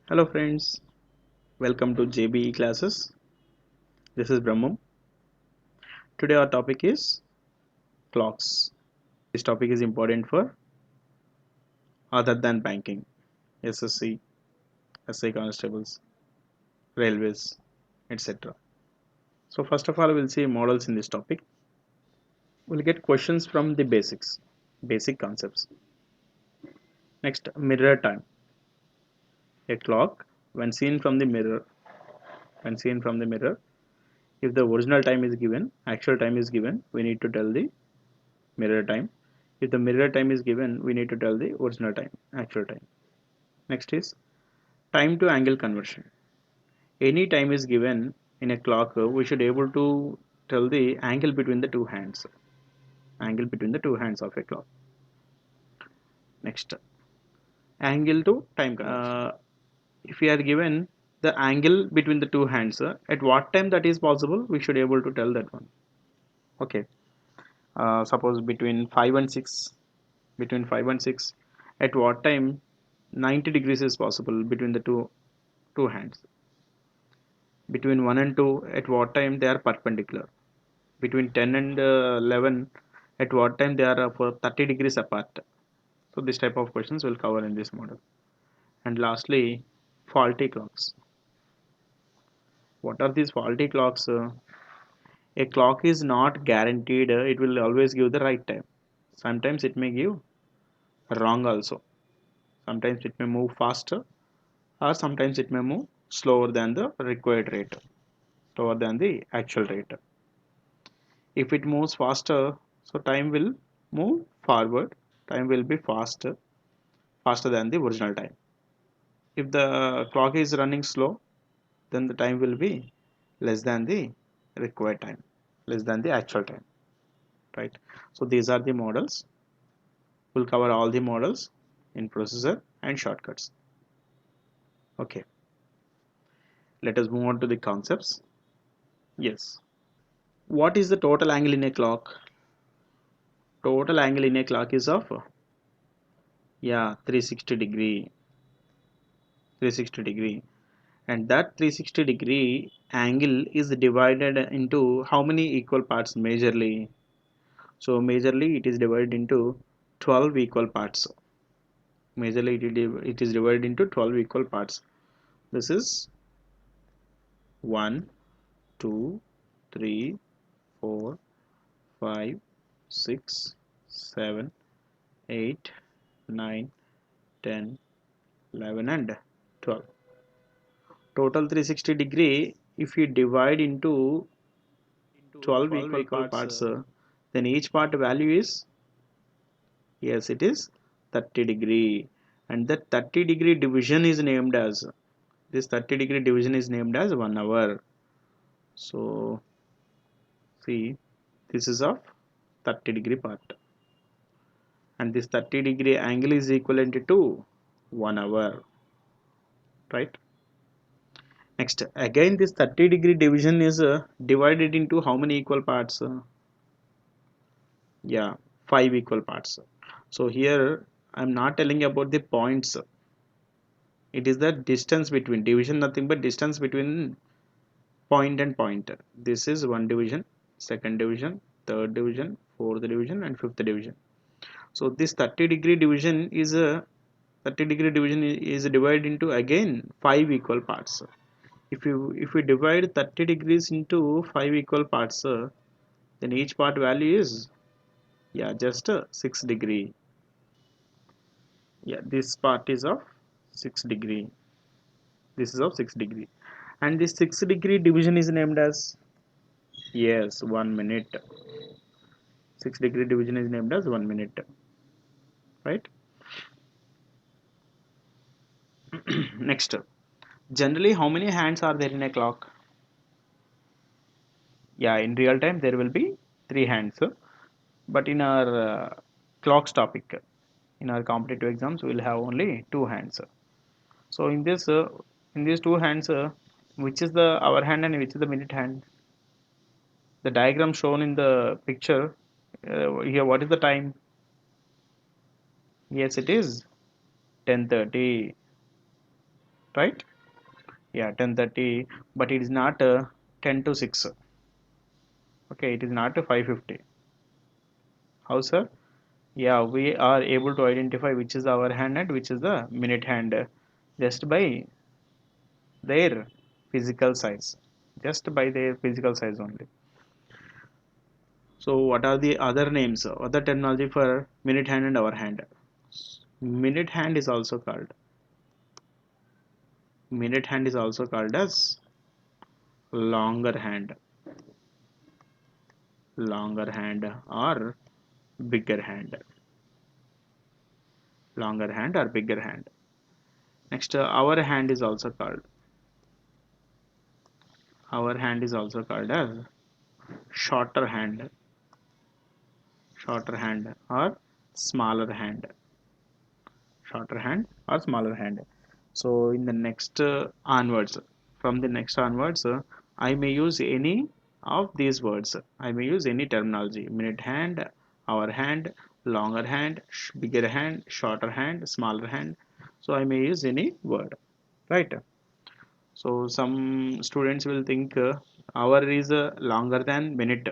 Hello friends, welcome to JBE classes. This is Brahmam. Today our topic is clocks. This topic is important for other than banking, SSC, SI constables, railways, etc. So first of all, we'll see models in this topic. We'll get questions from the basic concepts. Next, mirror time. A clock, when seen from the mirror, if the original time is given, actual time is given, we need to tell the mirror time. If the mirror time is given, we need to tell the original time, actual time. Next is time to angle conversion. Any time is given in a clock, we should able to tell the angle between the two hands. Angle between the two hands of a clock. Next, angle to time conversion. If we are given the angle between the two hands, at what time that is possible, we should able to tell that one. Okay. Suppose between 5 and 6, at what time 90 degrees is possible between the two hands. Between 1 and 2, at what time they are perpendicular. Between 10 and 11, at what time they are for 30 degrees apart. So this type of questions will cover in this model. And lastly, faulty clocks. What are these faulty clocks? A clock is not guaranteed it will always give the right time. Sometimes it may give wrong also. Sometimes it may move faster, or sometimes it may move slower than the required rate, slower than the actual rate. If it moves faster, so time will move forward, time will be faster than the original time. If the clock is running slow, then the time will be less than the required time, less than the actual time, right? So these are the models. We'll cover all the models in processor and shortcuts. Okay, let us move on to the concepts. Yes, what is the total angle in a clock? Total angle in a clock is of, yeah, 360 degree, and that 360 degree angle is divided into how many equal parts majorly? So majorly it is divided into 12 equal parts. Majorly it is divided into 12 equal parts. This is 1, 2, 3, 4, 5, 6, 7, 8, 9, 10, 11 and 12. Total 360 degree, if you divide into 12 equal parts, then each part value is, yes, it is 30 degree, and that 30 degree division is named as, this 30 degree division is named as 1 hour. So see, this is of 30 degree part, and this 30 degree angle is equivalent to 1 hour, right? Next, again this 30 degree division is divided into how many equal parts? Yeah, 5 equal parts. So here I'm not telling about the points. It is the distance between, division nothing but distance between point and point. This is one division, second division, third division, fourth division and fifth division. So this 30 degree division is a 30 degree division is divided into again 5 equal parts. If we divide 30 degrees into 5 equal parts, then each part value is, yeah, just 6 degree. Yeah, this part is of 6 degree. This is of 6 degree, and this 6 degree division is named as, yes, 1 minute. 6 degree division is named as 1 minute, right? Next, generally how many hands are there in a clock? Yeah, in real time there will be 3 hands, but in our clocks topic, in our competitive exams we will have only 2 hands. So in these 2 hands, which is the hour hand and which is the minute hand? The diagram shown in the picture, here what is the time? Yes, it is 10:30, right? Yeah, 10:30, but it is not 10 to 6. Okay, it is not 5:50. How, sir? Yeah, we are able to identify which is our hand and which is the minute hand just by their physical size. Just by their physical size only. So, what are the other names, other terminology for minute hand and hour hand? Minute hand is also called. Minute hand is also called as longer hand, longer hand or bigger hand, longer hand or bigger hand. Next, hour hand is also called. Hour hand is also called as shorter hand, shorter hand or smaller hand, shorter hand or smaller hand. So in the next onwards, from the next onwards, I may use any of these words. I may use any terminology: minute hand, hour hand, longer hand, bigger hand, shorter hand, smaller hand. So I may use any word, right? So some students will think hour is longer than minute,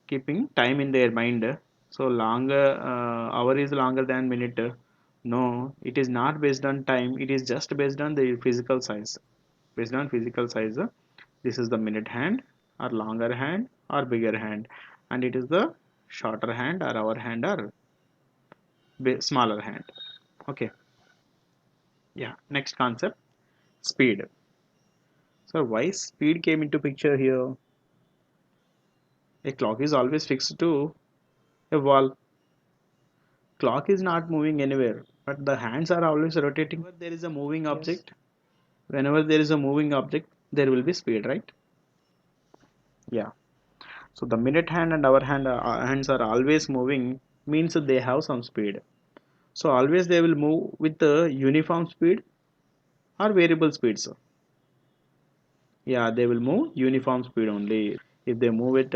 keeping time in their mind. So longer hour is longer than minute. No, it is not based on time. It is just based on the physical size. Based on physical size, this is the minute hand or longer hand or bigger hand, and it is the shorter hand or hour hand or smaller hand. Okay. Yeah. Next concept, speed. So why speed came into picture here? A clock is always fixed to a wall. Clock is not moving anywhere, but the hands are always rotating. Whenever there is a moving Yes. object, whenever there is a moving object, there will be speed, right? Yeah. So the minute hand and hour hand hands are always moving means that they have some speed. So always they will move with the uniform speed or variable speeds. Yeah, they will move uniform speed only. If they move at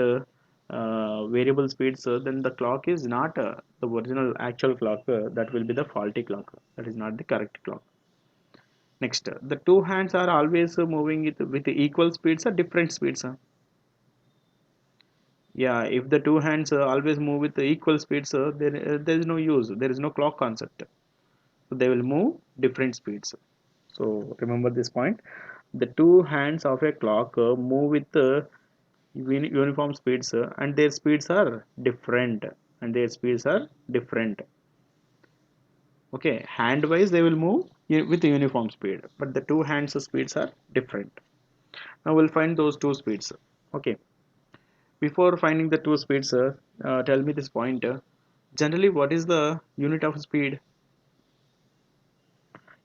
variable speeds, then the clock is not the original actual clock. That will be the faulty clock. That is not the correct clock. Next, the two hands are always moving with equal speeds or different speeds. Yeah, if the two hands always move with equal speeds, there is no use. There is no clock concept. So they will move different speeds. So remember this point. The two hands of a clock move with uniform speeds, and their speeds are different. And their speeds are different. Okay, hand wise they will move with uniform speed, but the two hands speeds are different. Now we'll find those two speeds. Okay, before finding the two speeds, tell me this point. Generally, what is the unit of speed?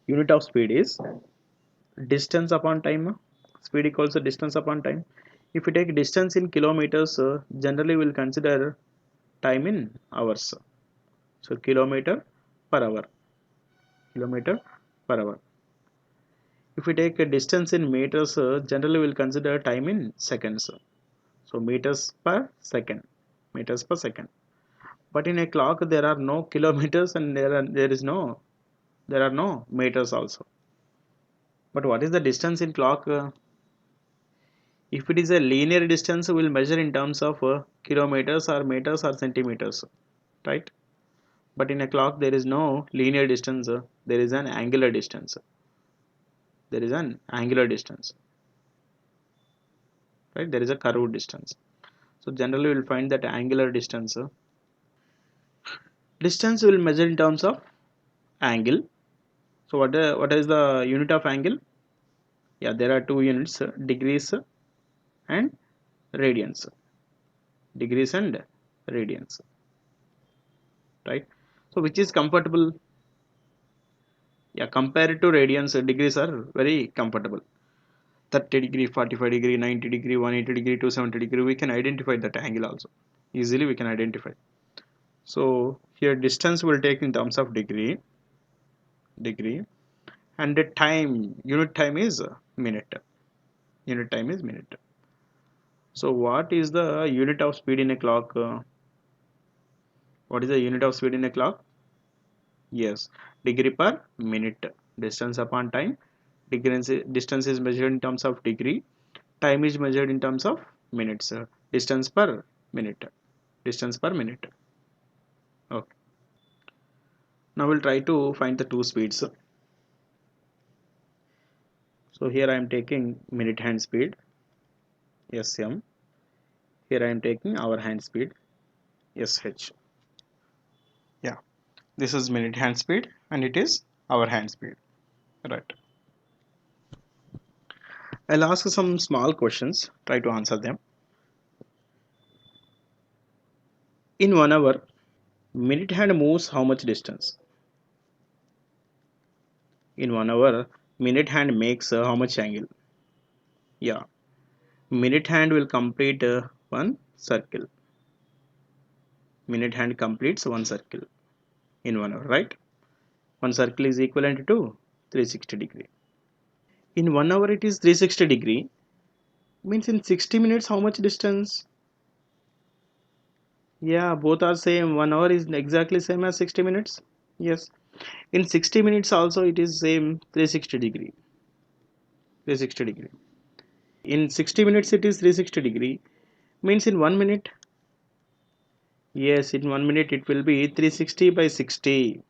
Unit of speed is distance upon time. Speed equals the distance upon time. If we take distance in kilometers, generally we'll consider time in hours. So kilometer per hour. Kilometer per hour. If we take a distance in meters, generally we'll consider time in seconds. So meters per second. Meters per second. But in a clock there are no kilometers and there are no meters also. But what is the distance in clock? If it is a linear distance, we'll measure in terms of kilometers or meters or centimeters, right? But in a clock there is no linear distance. There is an angular distance. There is an angular distance, right? There is a curved distance. So generally we'll find that angular distance. Distance will measure in terms of angle. So what is the unit of angle? Yeah, there are two units, degrees and radians. Degrees and radians, right? So which is comfortable? Yeah, compared to radians, degrees are very comfortable. 30 degree, 45 degree, 90 degree, 180 degree, 270 degree, we can identify that angle also. Easily we can identify. So here distance will take in terms of degree, and the time, unit time is minute. Unit time is minute. So what is the unit of speed in a clock? What is the unit of speed in a clock? Yes, degree per minute. Distance upon time, Distance is measured in terms of degree. Time is measured in terms of minutes. Distance per minute. Distance per minute. Okay. Now we'll try to find the two speeds. So here I am taking minute hand speed SM. Here I am taking hour hand speed SH. Yeah, this is minute hand speed and it is hour hand speed. Right. I'll ask some small questions. Try to answer them. In 1 hour, minute hand moves how much distance? In 1 hour, minute hand makes how much angle? Yeah, minute hand will complete one circle. Minute hand completes one circle in 1 hour, right? One circle is equivalent to 360 degree. In 1 hour it is 360 degree. Means in 60 minutes how much distance? Yeah, both are same. 1 hour is exactly same as 60 minutes. Yes. In 60 minutes also it is same 360 degree. 360 degree. In 60 minutes it is 360 degree. Means in 1 minute. Yes, in 1 minute it will be 360 by 60.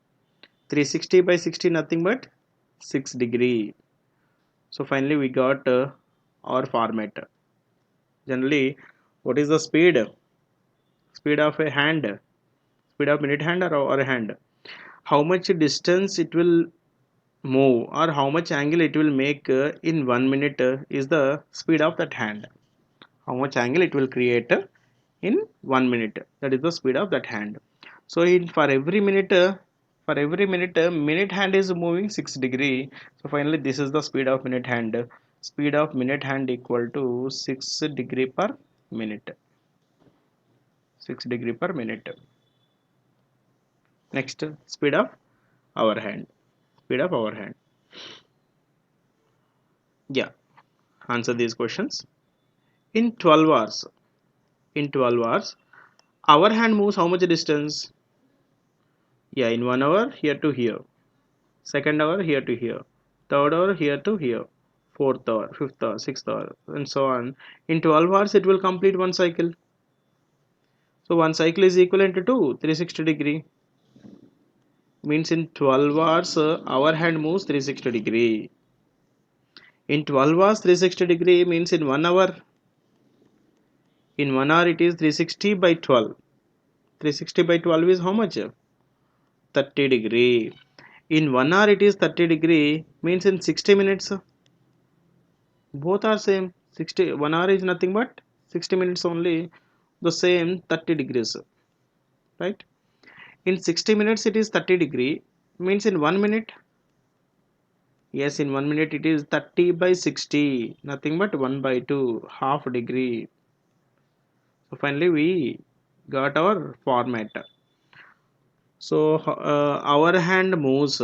360 by 60 nothing but 6 degree. So finally we got our format. Generally, what is the speed? Speed of a hand? Speed of minute hand or a hand? How much distance it will move or how much angle it will make in 1 minute is the speed of that hand. How much angle it will create in 1 minute, that is the speed of that hand. So in for every minute minute hand is moving 6 degree. So finally this is the speed of minute hand. Speed of minute hand equal to 6 degree per minute. 6 degree per minute. Next, speed of our hand. Speed of our hand. Yeah, answer these questions. In 12 hours, in 12 hours, our hand moves how much distance? Yeah, in 1 hour, here to here. Second hour, here to here. Third hour, here to here. Fourth hour, fifth hour, sixth hour, and so on. In 12 hours, it will complete one cycle. So one cycle is equivalent to 360 degree. Means in 12 hours, our hand moves 360 degree. In 12 hours, 360 degree means in 1 hour. In 1 hour, it is 360 by 12. 360 by 12 is how much? 30 degree. In 1 hour it is 30 degree means in 60 minutes both are same. 60 1 hour is nothing but 60 minutes only, the same 30 degrees, right? In 60 minutes it is 30 degree means in 1 minute, yes, in 1 minute it is 30 by 60, nothing but 1 by 2 half degree. So finally we got our format. So our hand moves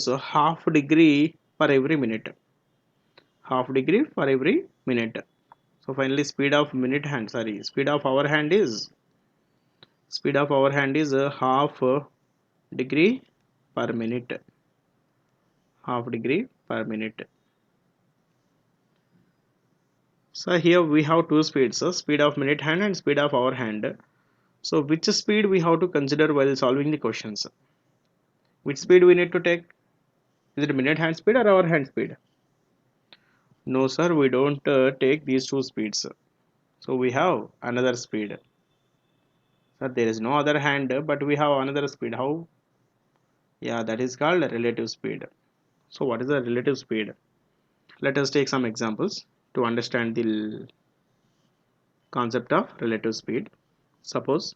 half degree per every minute, half degree for every minute. So finally speed of our hand is half degree per minute, half degree per minute. So here we have two speeds, speed of minute hand and speed of our hand. So which speed we have to consider while solving the questions? Which speed we need to take? Is it minute hand speed or our hand speed? No sir, we don't take these two speeds. So we have another speed. Sir, there is no other hand, but we have another speed. How? Yeah, that is called relative speed. So what is the relative speed? Let us take some examples to understand the concept of relative speed. Suppose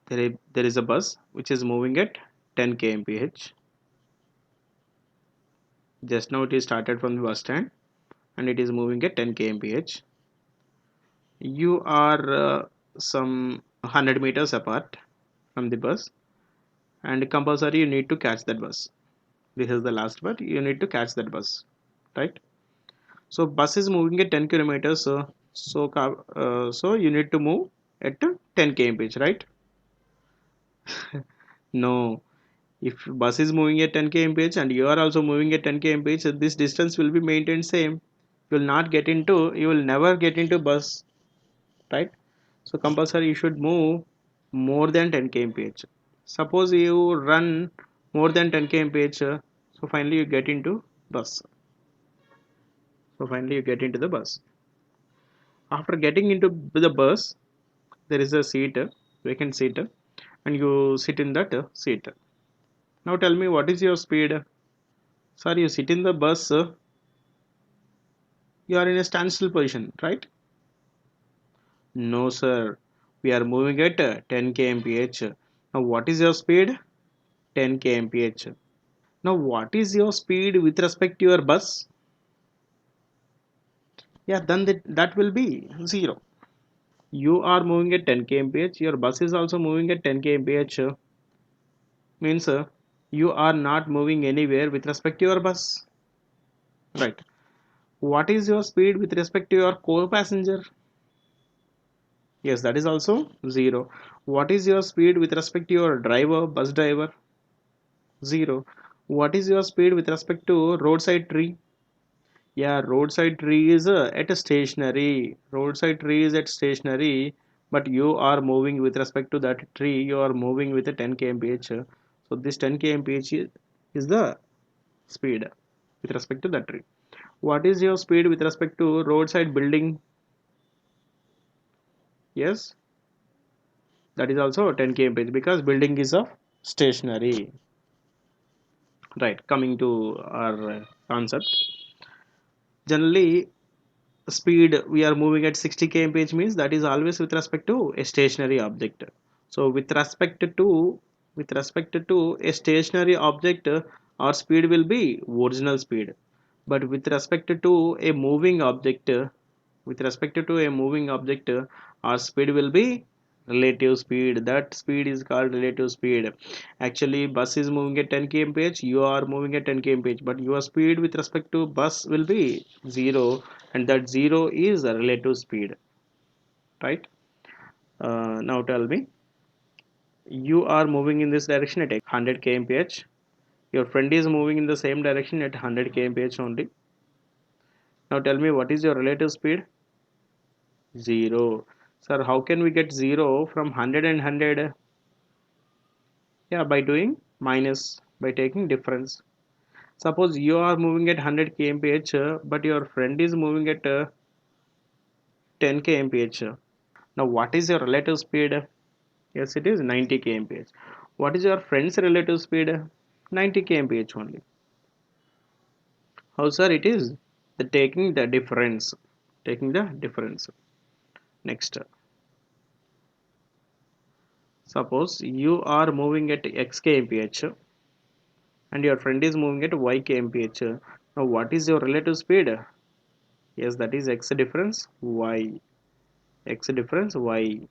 there is a bus which is moving at 10 kmph. Just now it is started from the bus stand and it is moving at 10 kmph. You are some 100 meters apart from the bus and compulsory you need to catch that bus. This is the last part, you need to catch that bus, right? So bus is moving at 10 kilometers, so you need to move at 10 kmph, right? No, If bus is moving at 10 kmph and you are also moving at 10 kmph, this distance will be maintained same. You will never get into bus, right? So compulsory you should move more than 10 kmph. Suppose you run more than 10 kmph, so finally you get into bus. So finally you get into the bus. After getting into the bus, there is a seat, vacant seat, and you sit in that seat. Now tell me, what is your speed? Sir, you sit in the bus, you are in a standstill position, right? No, sir. We are moving at 10 kmph. Now, what is your speed? 10 kmph. Now, what is your speed with respect to your bus? Yeah, then that will be 0. You are moving at 10 kmph. Your bus is also moving at 10 kmph. Means you are not moving anywhere with respect to your bus. Right. What is your speed with respect to your co-passenger? Yes, that is also 0. What is your speed with respect to your driver, bus driver? 0. What is your speed with respect to roadside tree? Yeah, roadside tree is at a stationary. Roadside tree is at stationary, but you are moving with respect to that tree. You are moving with a 10 kmph. So this 10 kmph is the speed with respect to that tree. What is your speed with respect to roadside building? Yes, that is also 10 kmph because building is of stationary. Right, coming to our concept. Generally, speed we are moving at 60 kmph means that is always with respect to a stationary object. So with respect to a stationary object, our speed will be original speed. But with respect to a moving object, our speed will be relative speed. That speed is called relative speed. Actually, bus is moving at 10 kmph, you are moving at 10 kmph, but your speed with respect to bus will be 0, and that 0 is a relative speed, right? Now tell me, you are moving in this direction at 100 kmph, your friend is moving in the same direction at 100 kmph only. Now tell me, what is your relative speed? 0. Sir, how can we get 0 from 100 and 100? Yeah, by doing minus, by taking difference. Suppose you are moving at 100 kmph, but your friend is moving at 10 kmph. Now, what is your relative speed? Yes, it is 90 kmph. What is your friend's relative speed? 90 kmph only. How, sir? It is the taking the difference. Taking the difference. Next, suppose you are moving at x kmph and your friend is moving at y kmph. Now, what is your relative speed? Yes, that is x difference y. X difference y.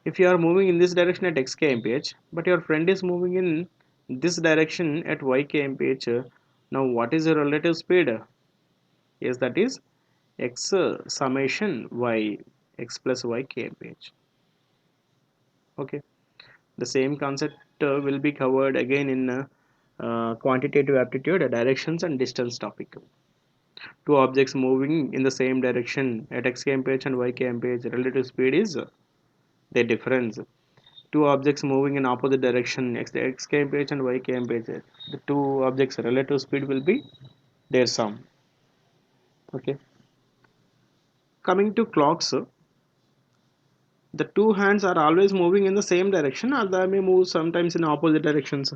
If you are moving in this direction at x kmph, but your friend is moving in this direction at y kmph, now what is your relative speed? Yes, that is x summation y, x plus y kmph. Okay, the same concept will be covered again in quantitative aptitude, directions and distance topic. Two objects moving in the same direction at x kmph and y kmph, relative speed is their difference. Two objects moving in opposite direction x kmph and y kmph, the two objects relative speed will be their sum. Okay, coming to clocks, the two hands are always moving in the same direction or they may move sometimes in opposite directions.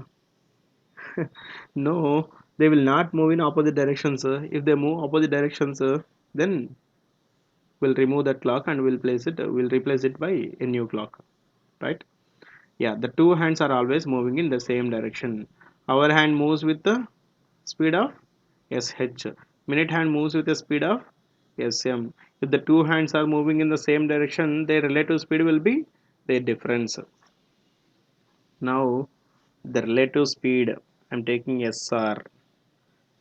No, they will not move in opposite directions. If they move opposite directions, then we'll remove that clock and we'll replace it by a new clock, right? Yeah, the two hands are always moving in the same direction. Our hand moves with the speed of sh. Minute hand moves with the speed of sm. If the two hands are moving in the same direction, their relative speed will be their difference. Now the relative speed, I'm taking sr.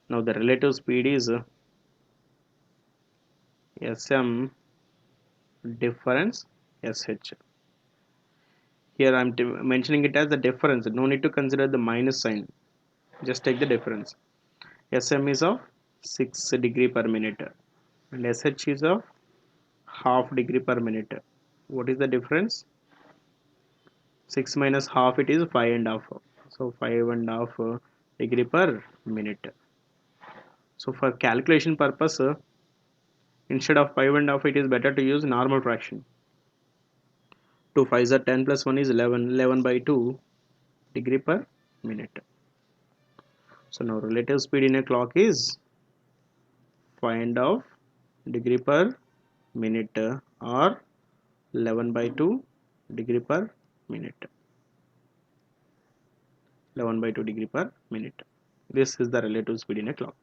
Now the relative speed is sm difference sh. Here I'm mentioning it as the difference. No need to consider the minus sign. Just take the difference. SM is of 6 degree per minute and SH is of half degree per minute. What is the difference? 6 minus half, it is 5 and half. So 5 and half degree per minute. So for calculation purpose, instead of 5 and half, it is better to use normal fraction. 2 5s are 10 plus 1 is 11. 11 by 2 degree per minute. So now relative speed in a clock is 5 and half degree per minute or 11 by 2 degree per minute. 11 by 2 degree per minute. This is the relative speed in a clock.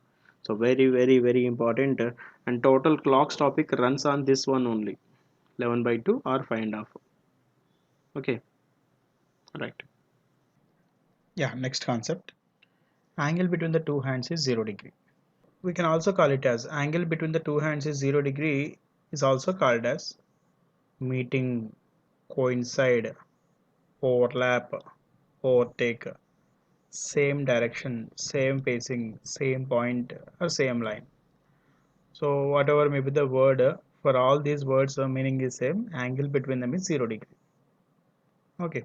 So very important, and total clocks topic runs on this one only, 11 by 2 or 5 and half. Okay, right. Yeah, next concept. Angle between the two hands is 0 degree. We can also call it as angle between the two hands is 0 degree is also called as meeting, coincide, overlap, overtake, same direction, same pacing, same point or same line. So whatever may be the word, for all these words the meaning is same. Angle between them is 0 degree. Okay.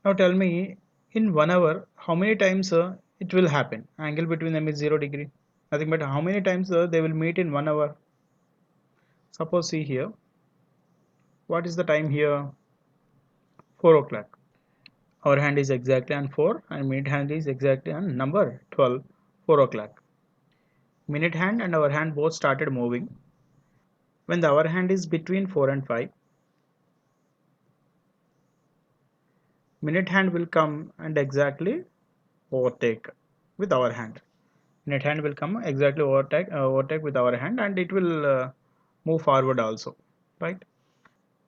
Now tell me, in 1 hour how many times it will happen? Angle between them is 0 degree. Nothing but how many times they will meet in 1 hour. Suppose see here. What is the time here? 4 o'clock. Our hand is exactly on 4 and minute hand is exactly on number 12, 4 o'clock. Minute hand and our hand both started moving. When the hour hand is between 4 and 5, minute hand will come and exactly overtake with our hand. Minute hand will come exactly overtake with our hand, and it will move forward also, right?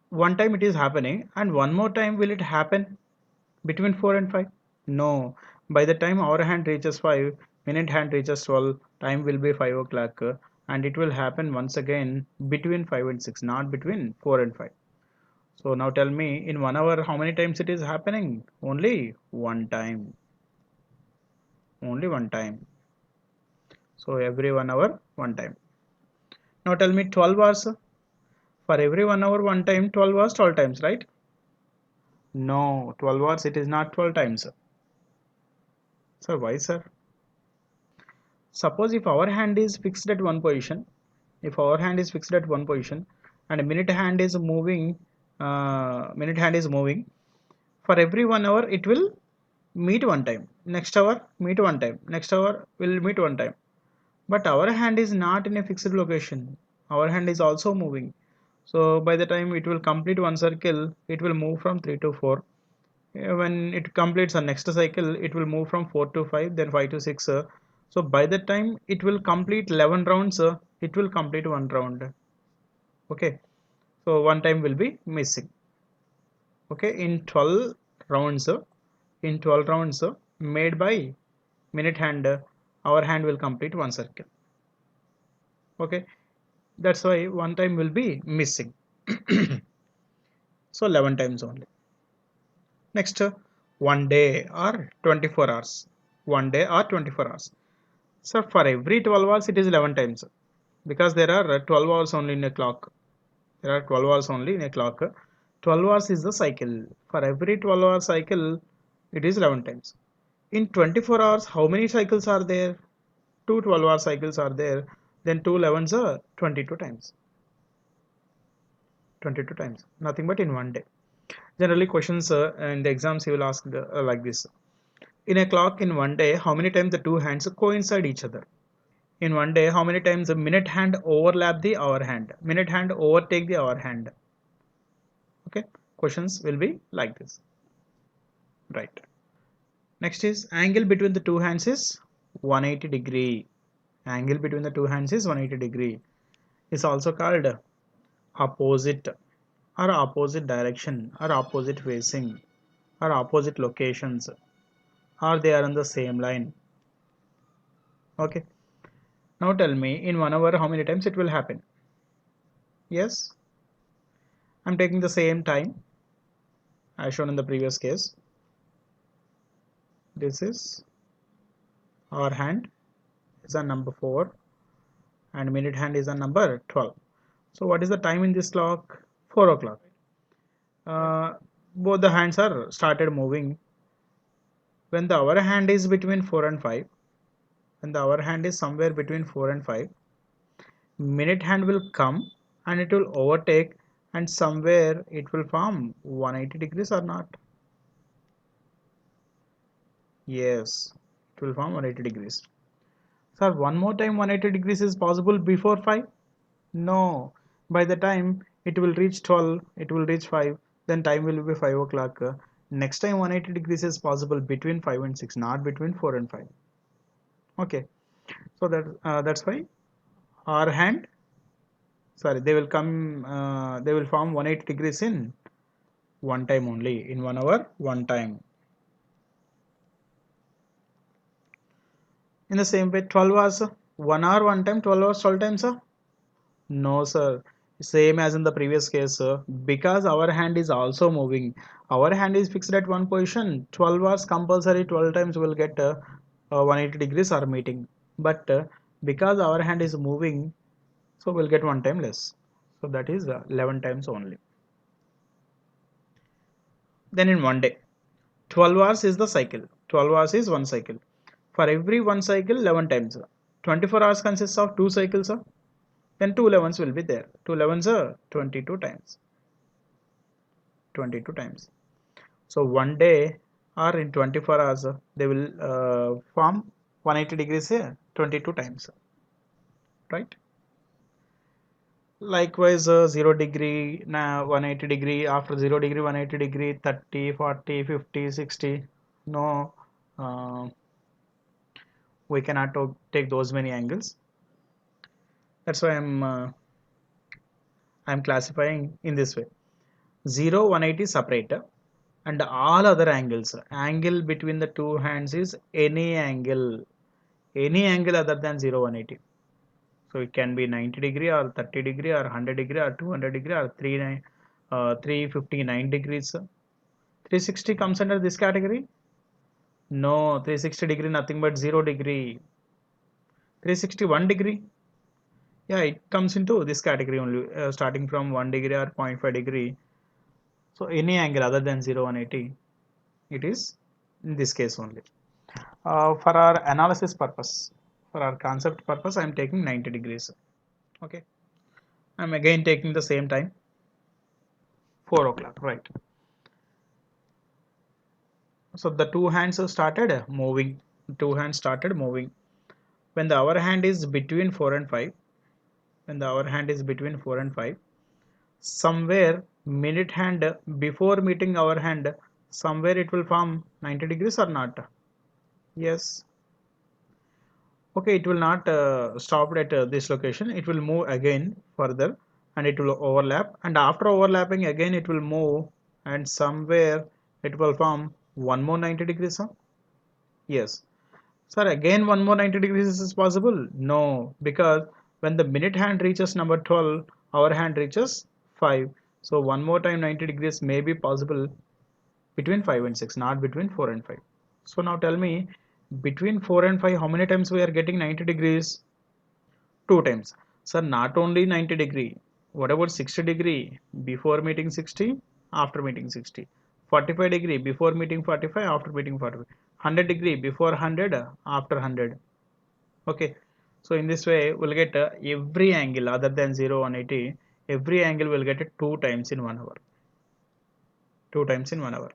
One time it is happening, and one more time will it happen between 4 and 5? No. By the time our hand reaches 5, minute hand reaches 12, time will be 5 o'clock, and it will happen once again between 5 and 6, not between 4 and 5. So now tell me, in 1 hour how many times it is happening? Only one time. Only one time. So every 1 hour, one time. Now tell me 12 hours. For every 1 hour, one time, 12 hours, 12 times, right? No, 12 hours, it is not 12 times. Sir, why, sir? Suppose if our hand is fixed at one position, if our hand is fixed at one position, and a minute hand is moving, for every 1 hour, it will meet one time. Next hour, meet one time. Next hour, will meet one time. But our hand is not in a fixed location. Our hand is also moving. So by the time it will complete one circle, it will move from 3 to 4. When it completes the next cycle, it will move from 4 to 5, then 5 to 6. So by the time it will complete 11 rounds, it will complete one round. Okay. So one time will be missing. Okay. In 12 rounds made by minute hand, our hand will complete one circle. Okay. That's why one time will be missing. So 11 times only. Next, one day or 24 hours. One day or 24 hours. So for every 12 hours it is 11 times, because there are 12 hours only in a clock. There are 12 hours only in a clock. 12 hours is the cycle. For every 12-hour cycle it is 11 times. In 24 hours how many cycles are there? Two 12-hour cycles are there. Then two 11s are 22 times. 22 times. Nothing but in one day. Generally questions in the exams he will ask like this. In a clock in one day, how many times the two hands coincide each other? In one day, how many times the minute hand overlap the hour hand? Minute hand overtake the hour hand. Okay, questions will be like this. Right. Next is angle between the two hands is 180 degree. Angle between the two hands is 180 degree. Is also called opposite or opposite direction or opposite facing or opposite locations, or they are on the same line. Okay. Now tell me, in 1 hour how many times it will happen? Yes, I'm taking the same time. as shown in the previous case. This is hour hand is a number 4 and minute hand is a number 12. So what is the time in this clock? 4 o'clock. Both the hands are started moving. When the hour hand is between 4 and 5, when the hour hand is somewhere between 4 and 5, minute hand will come and it will overtake, and somewhere it will form 180 degrees or not? Yes, it will form 180 degrees. Sir, one more time 180 degrees is possible before 5? No. By the time it will reach 12, it will reach 5, then time will be 5 o'clock. Next time 180 degrees is possible between 5 and 6, not between 4 and 5. Okay. So that's why our hand, sorry, they will form 180 degrees in one time only, in 1 hour, one time. In the same way, 12 hours, 1 hour, one time, 12 hours, 12 times, sir? No, sir. Same as in the previous case, sir. Because our hand is also moving. Our hand is fixed at one position. 12 hours compulsory, 12 times will get 180 degrees or meeting. But because our hand is moving, so we'll get one time less. So that is 11 times only. Then in one day, 12 hours is the cycle. 12 hours is one cycle. For every one cycle, 11 times. 24 hours consists of two cycles. Then two 11s will be there. Two 11s are 22 times. 22 times. So one day or in 24 hours, they will form 180 degrees 22 times. Right? Likewise, 0 degree, 180 degree, after 0 degree, 180 degree, 30, 40, 50, 60. No, uh, we cannot take those many angles. That's why I'm classifying in this way. 0, 180 separate, and all other angles. Angle between the two hands is any angle other than 0, 180. So it can be 90 degree or 30 degree or 100 degree or 200 degree or 359 degrees. 360 comes under this category? No, 360 degree nothing but 0 degree. 361 degree? Yeah, it comes into this category only, starting from 1 degree or 0.5 degree. So any angle other than 0, 180, it is in this case only. For our analysis purpose, for our concept purpose, I am taking 90 degrees. Okay. I am again taking the same time, 4 o'clock, right. So the two hands started moving. Two hands started moving. When the hour hand is between 4 and 5, when the hour hand is between 4 and 5, somewhere minute hand before meeting hour hand, somewhere it will form 90 degrees or not? Yes. Okay, it will not stop at this location. It will move again further and it will overlap, and after overlapping again it will move, and somewhere it will form one more 90 degrees, huh? Yes. Sir, again one more 90 degrees is possible? No, because when the minute hand reaches number 12, our hand reaches 5. So one more time 90 degrees may be possible between 5 and 6, not between 4 and 5. So now tell me, between 4 and 5, how many times we are getting 90 degrees? Two times. Sir, not only 90 degree. What about 60 degree? Before meeting 60, after meeting 60. 45 degree, before meeting 45, after meeting 45. 100 degree, before 100, after 100. Okay. So in this way, we'll get every angle other than 0, 180. Every angle will get it two times in 1 hour. Two times in 1 hour.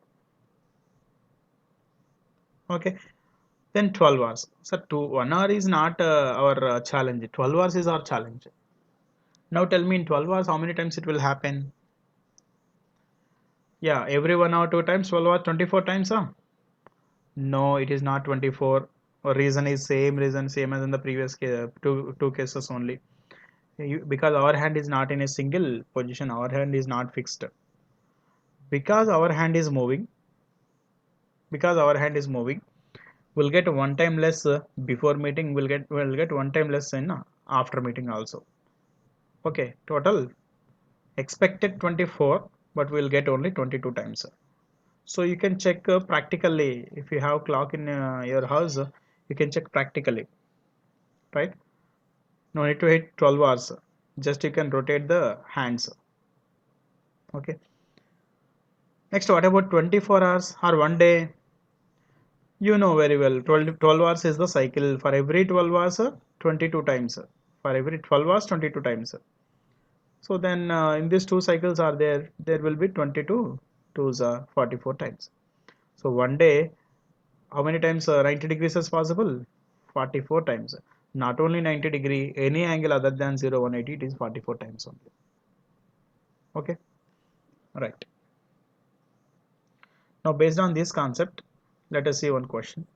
Okay. Then 12 hours. So 1 hour is not our challenge. 12 hours is our challenge. Now tell me, in 12 hours how many times it will happen? Yeah, every 1 hour 2 times, 12 hours 24 times, huh? No, it is not 24. Reason is same as in the previous two cases only. Because our hand is not in a single position, our hand is not fixed. Because our hand is moving, because our hand is moving, we'll get one time less before meeting, we'll get one time less in after meeting also. Okay, total expected 24, but we'll get only 22 times. So you can check practically. If you have clock in your house, you can check practically, right? No need to hit 12 hours. Just you can rotate the hands. Okay. Next, what about 24 hours or 1 day? You know very well, 12 hours is the cycle. For every 12 hours, 22 times. For every 12 hours, 22 times. So then in these two cycles are there, there will be 22 twos are 44 times. So 1 day, how many times 90 degrees is possible? 44 times. Not only 90 degree, any angle other than 0, 180, it is 44 times only. Okay, right. Now based on this concept, let us see one question.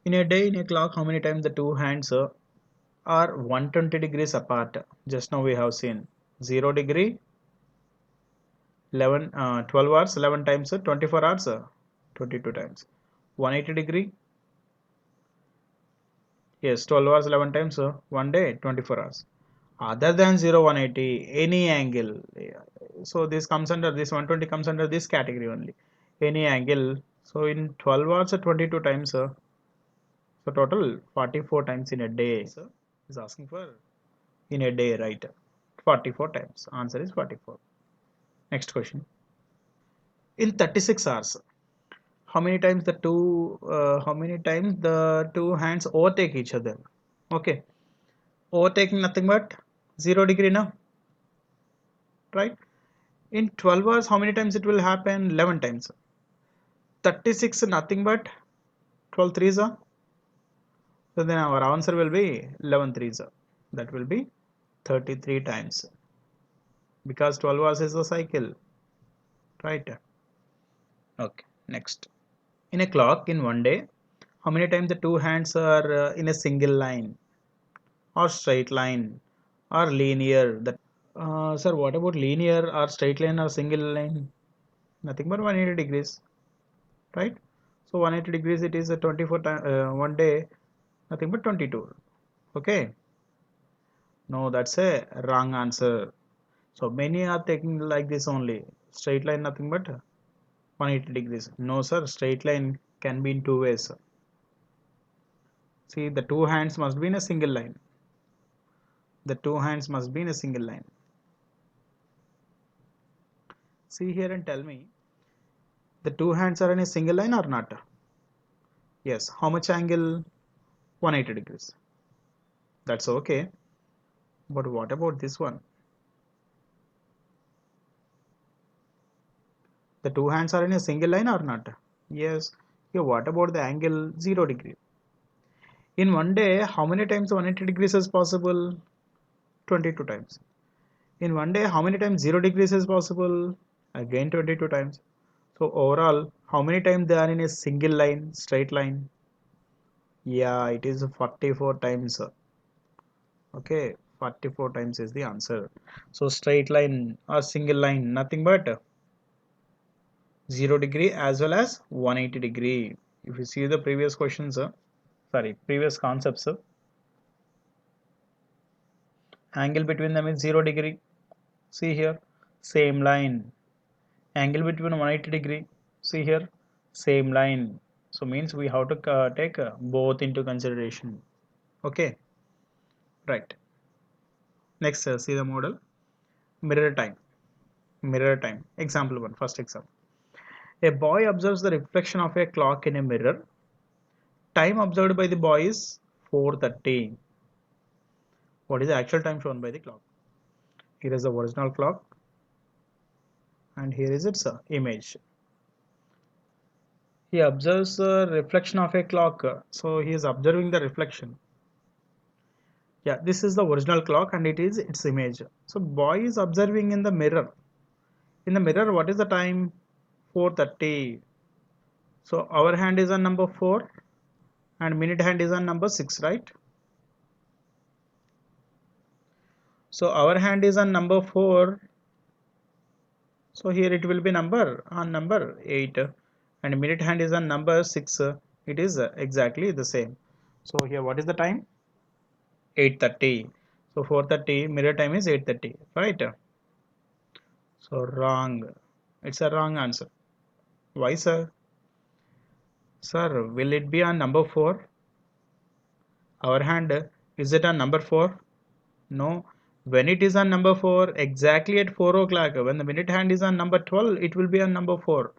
In a day in a clock, how many times the two hands are 120 degrees apart? Just now we have seen 0 degree, 12 hours, 11 times, 24 hours, 22 times. 180 degree, yes, 12 hours, 11 times, 1 day, 24 hours. Other than 0, 180, any angle. Yeah. So this comes under, this 120 comes under this category only. Any angle. So in 12 hours, 22 times, so total 44 times in a day. So is asking for in a day, right? 44 times. Answer is 44. Next question. In 36 hours, how many times the two hands overtake each other? Okay. Overtaking nothing but 0 degree now, right? In 12 hours, how many times it will happen? 11 times. 36 nothing but 12 threes are. So then our answer will be 11 threes are. That will be 33 times because 12 hours is a cycle, right? Okay, next. In a clock in 1 day, how many times the two hands are in a single line or straight line or linear? That sir, what about linear or straight line or single line? Nothing but 180 degrees, right? So 180 degrees it is a 24 time 1 day, nothing but 22. Okay, no, that's a wrong answer. So many are taking like this only. Straight line nothing but 180 degrees. No sir, straight line can be in two ways. See, the two hands must be in a single line. The two hands must be in a single line. See here and tell me, the two hands are in a single line or not? Yes. How much angle? 180 degrees. That's okay. But what about this one? The two hands are in a single line or not? Yes. Yeah, what about the angle 0 degree? In 1 day, how many times 180 degrees is possible? 22 times. In 1 day, how many times 0 degrees is possible? Again 22 times. So overall, how many times they are in a single line, straight line? Yeah, it is 44 times. Okay, 44 times is the answer. So straight line or single line, nothing but 0 degree as well as 180 degree. If you see the previous questions, sorry, previous concepts, angle between them is 0 degree. See here, same line. Angle between 180 degree. See here, same line. So means we have to take both into consideration. Okay, right. Next, see the model. Mirror time. Mirror time. Example 1, first example. A boy observes the reflection of a clock in a mirror. Time observed by the boy is 4:30. What is the actual time shown by the clock? Here is the original clock and here is its image. He observes the reflection of a clock. So he is observing the reflection. Yeah, this is the original clock and it is its image. So boy is observing in the mirror. In the mirror, what is the time? 4:30. So our hand is on number 4 and minute hand is on number 6, right? So our hand is on number 4. So here it will be number on number 8 and minute hand is on number 6. It is exactly the same. So here what is the time? 8:30. So 4:30 mirror time is 8:30, right? So wrong. It's a wrong answer. Why, sir? Sir, will it be on number 4? Our hand, is it on number 4? No. When it is on number 4, exactly at 4 o'clock, when the minute hand is on number 12, it will be on number 4.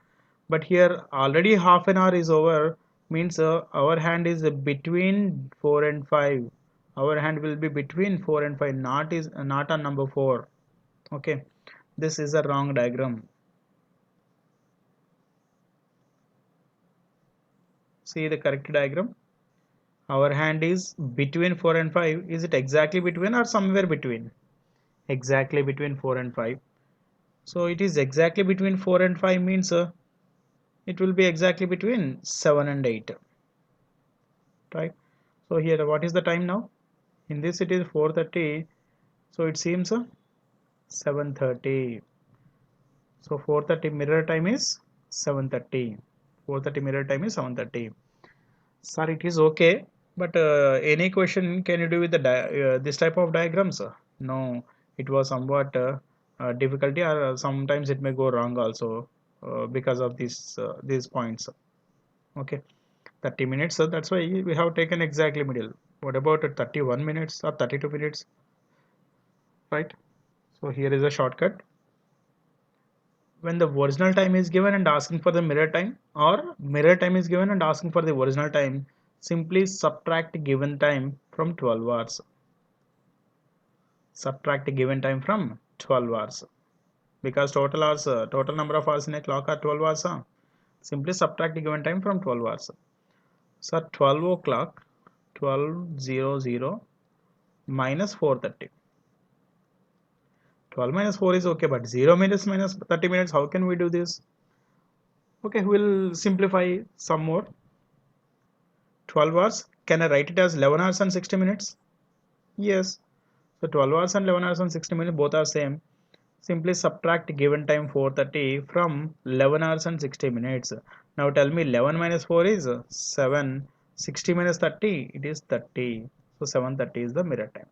But here already half an hour is over, means our hand is between 4 and 5. Our hand will be between 4 and 5, not on number 4. Okay, this is a wrong diagram. See the correct diagram. Our hand is between 4 and 5. Is it exactly between or somewhere between? Exactly between 4 and 5. So it is exactly between 4 and 5 means it will be exactly between 7 and 8. Right? So here what is the time now? In this it is 4:30. So it seems 7:30. So 4:30 mirror time is 7:30. 4:30 mirror time is 7:30. Sir, it is okay. But any question can you do with the this type of diagrams? No, it was somewhat difficulty, or sometimes it may go wrong also because of these points. Okay, 30 minutes. So that's why we have taken exactly middle. What about 31 minutes or 32 minutes? Right. So here is a shortcut. When the original time is given and asking for the mirror time, or mirror time is given and asking for the original time, simply subtract given time from 12 hours. Subtract given time from 12 hours, because total number of hours in a clock are 12 hours. Simply subtract the given time from 12 hours. So 12 o'clock, 12:00 minus 4:30. 12 minus 4 is okay, but 0 minutes minus 30 minutes, how can we do this? Okay, we'll simplify some more. 12 hours, can I write it as 11 hours and 60 minutes? Yes. So 12 hours and 11 hours and 60 minutes both are same. Simply subtract given time 4:30 from 11 hours and 60 minutes. Now tell me 11 minus 4 is 7. 60 minus 30, it is 30. So 7:30 is the mirror time.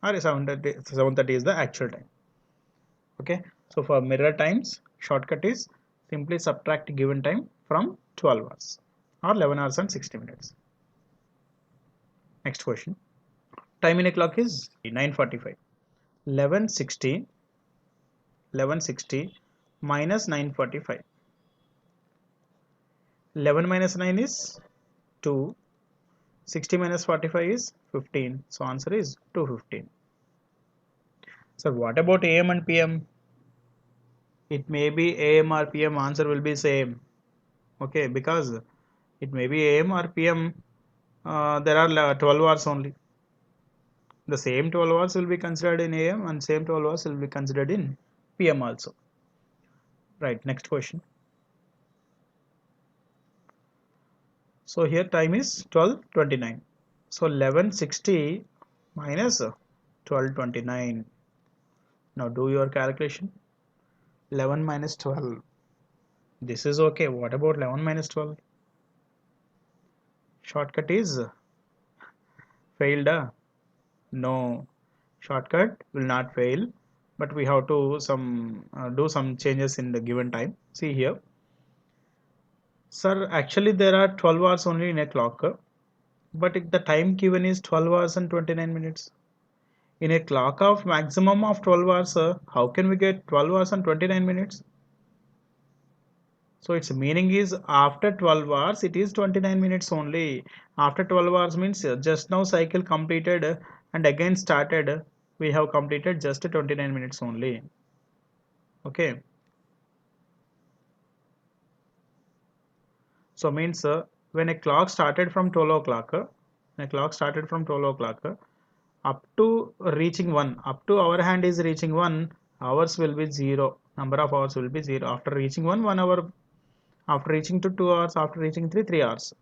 Or 7:30 is the actual time. Okay. So for mirror times, shortcut is simply subtract given time from 12 hours or 11 hours and 60 minutes. Next question. Time in a clock is 9:45. 11:60 minus 9:45. 11 minus 9 is 2. 60 minus 45 is 15. So answer is 2:15. So what about AM and PM? It may be AM or PM, answer will be same. Okay, because it may be AM or PM. There are 12 hours only. The same 12 hours will be considered in AM and same 12 hours will be considered in PM also. Right, next question. So here time is 12:29. So 11:60 minus 12:29. Now do your calculation. 11 minus 12. This is okay. What about 11 minus 12? Shortcut is failed. No, shortcut will not fail, but we have to do some changes in the given time. See here. Sir, actually there are 12 hours only in a clock, but the time given is 12 hours and 29 minutes. In a clock of maximum of 12 hours, how can we get 12 hours and 29 minutes? So its meaning is after 12 hours it is 29 minutes only. After 12 hours means just now cycle completed and again started. We have completed just 29 minutes only. Okay. So means when a clock started from 12 o'clock, up to reaching 1, up to our hand is reaching 1, hours will be 0. Number of hours will be 0. After reaching 1 hour. After reaching to 2 hours, after reaching 3 hours.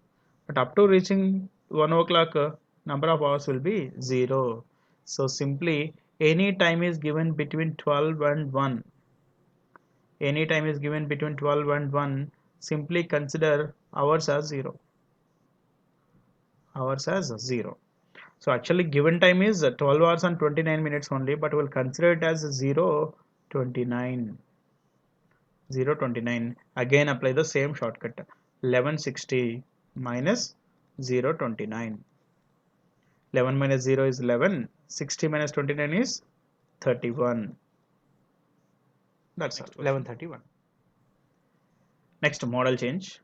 But up to reaching 1 o'clock, number of hours will be 0. So simply any time is given between 12 and 1. Any time is given between 12 and 1. Simply consider hours as 0. Hours as 0. So actually given time is 12 hours and 29 minutes only, but we'll consider it as 0, 29. 0.29. Again apply the same shortcut. 1160 minus 0.29. 11 minus 0 is 11. 60 minus 29 is 31. That's all. 1131. Next, model change.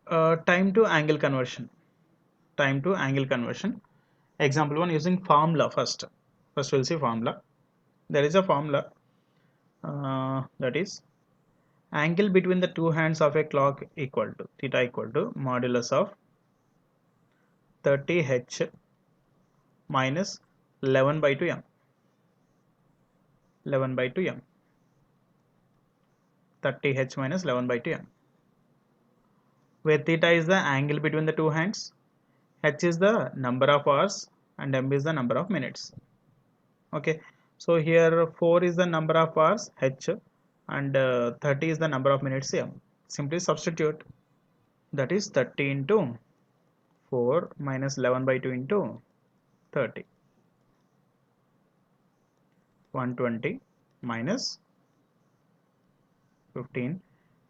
Time to angle conversion. Time to angle conversion. Example 1 using formula first. First we'll see formula. There is a formula that is angle between the two hands of a clock equal to theta equal to modulus of 30h minus 11 by 2m. 11 by 2m. 30h minus 11 by 2m. Where theta is the angle between the two hands, h is the number of hours, and m is the number of minutes. Okay, so here 4 is the number of hours h, and 30 is the number of minutes m. Simply substitute. That is 30 into 4 minus 11 by 2 into 30. 120 minus 15.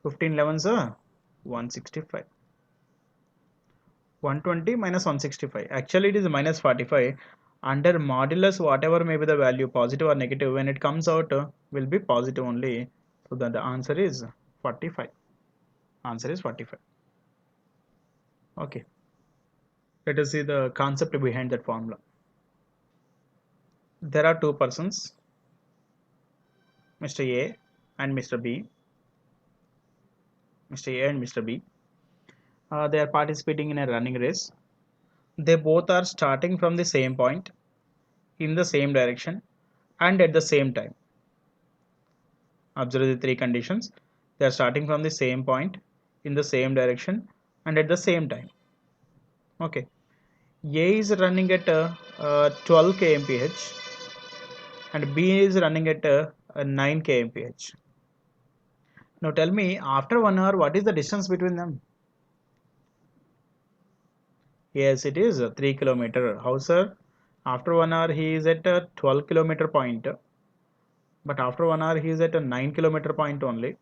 15 11s are 165. 120 minus 165. Actually, it is minus 45. Under modulus, whatever may be the value, positive or negative, when it comes out, will be positive only. So then the answer is 45. Answer is 45. Okay. Let us see the concept behind that formula. There are two persons, Mr. A and Mr. B. Mr. A and Mr. B. They are participating in a running race. They both are starting from the same point, in the same direction, and at the same time. Observe the three conditions. They are starting from the same point, in the same direction, and at the same time. Okay. A is running at 12 kmph and B is running at 9 kmph. Now tell me, after 1 hour, what is the distance between them? Yes, it is 3 kilometer. How, sir? After 1 hour, he is at a 12 kilometer point, but after 1 hour, he is at a 9 kilometer point only,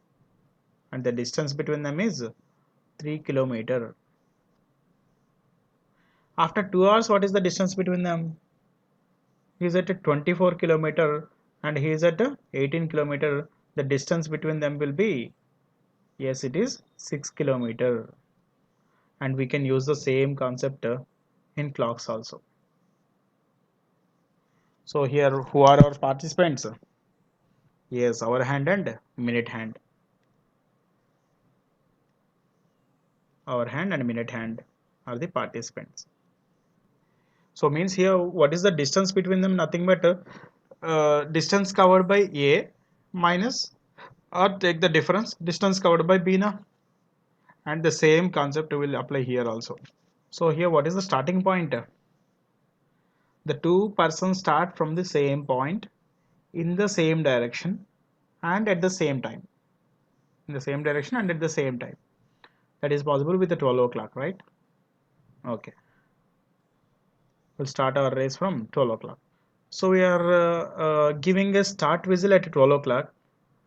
and the distance between them is 3 kilometer. After 2 hours, what is the distance between them? He is at a 24 kilometer and he is at a 18 kilometer. The distance between them will be, yes, it is 6 kilometer. And we can use the same concept in clocks also. So here, who are our participants? Yes, hour hand and minute hand. Hour hand and minute hand are the participants. So means here, what is the distance between them? Nothing but distance covered by A minus, or take the difference, distance covered by B now. And the same concept will apply here also. So here, what is the starting point? The two persons start from the same point, in the same direction, and at the same time. In the same direction and at the same time. That is possible with the 12 o'clock, right? Okay. We'll start our race from 12 o'clock. So we are giving a start whistle at 12 o'clock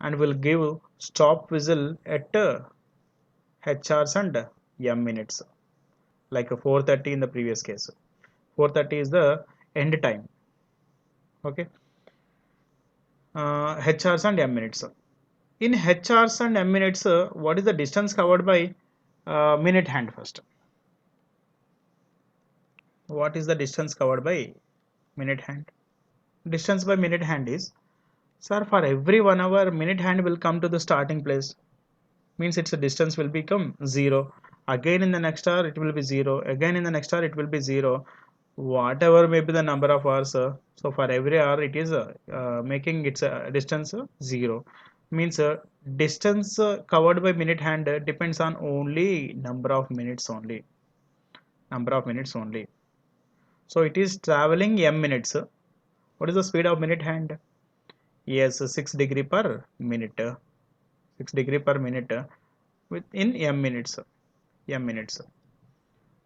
and we'll give stop whistle at H hours and M minutes, like a 4:30 in the previous case. 4:30 is the end time. Okay. H hours and M minutes. In H hours and M minutes, what is the distance covered by minute hand first? What is the distance covered by minute hand? Distance by minute hand is, sir, for every 1 hour, minute hand will come to the starting place. Means its distance will become 0. Again in the next hour, it will be 0. Again in the next hour, it will be 0. Whatever may be the number of hours, so for every hour, it is making its distance 0. Means distance covered by minute hand depends on only number of minutes only. Number of minutes only. So it is traveling m minutes. What is the speed of minute hand? Yes, 6 degree per minute. 6 degree per minute within m minutes. M minutes.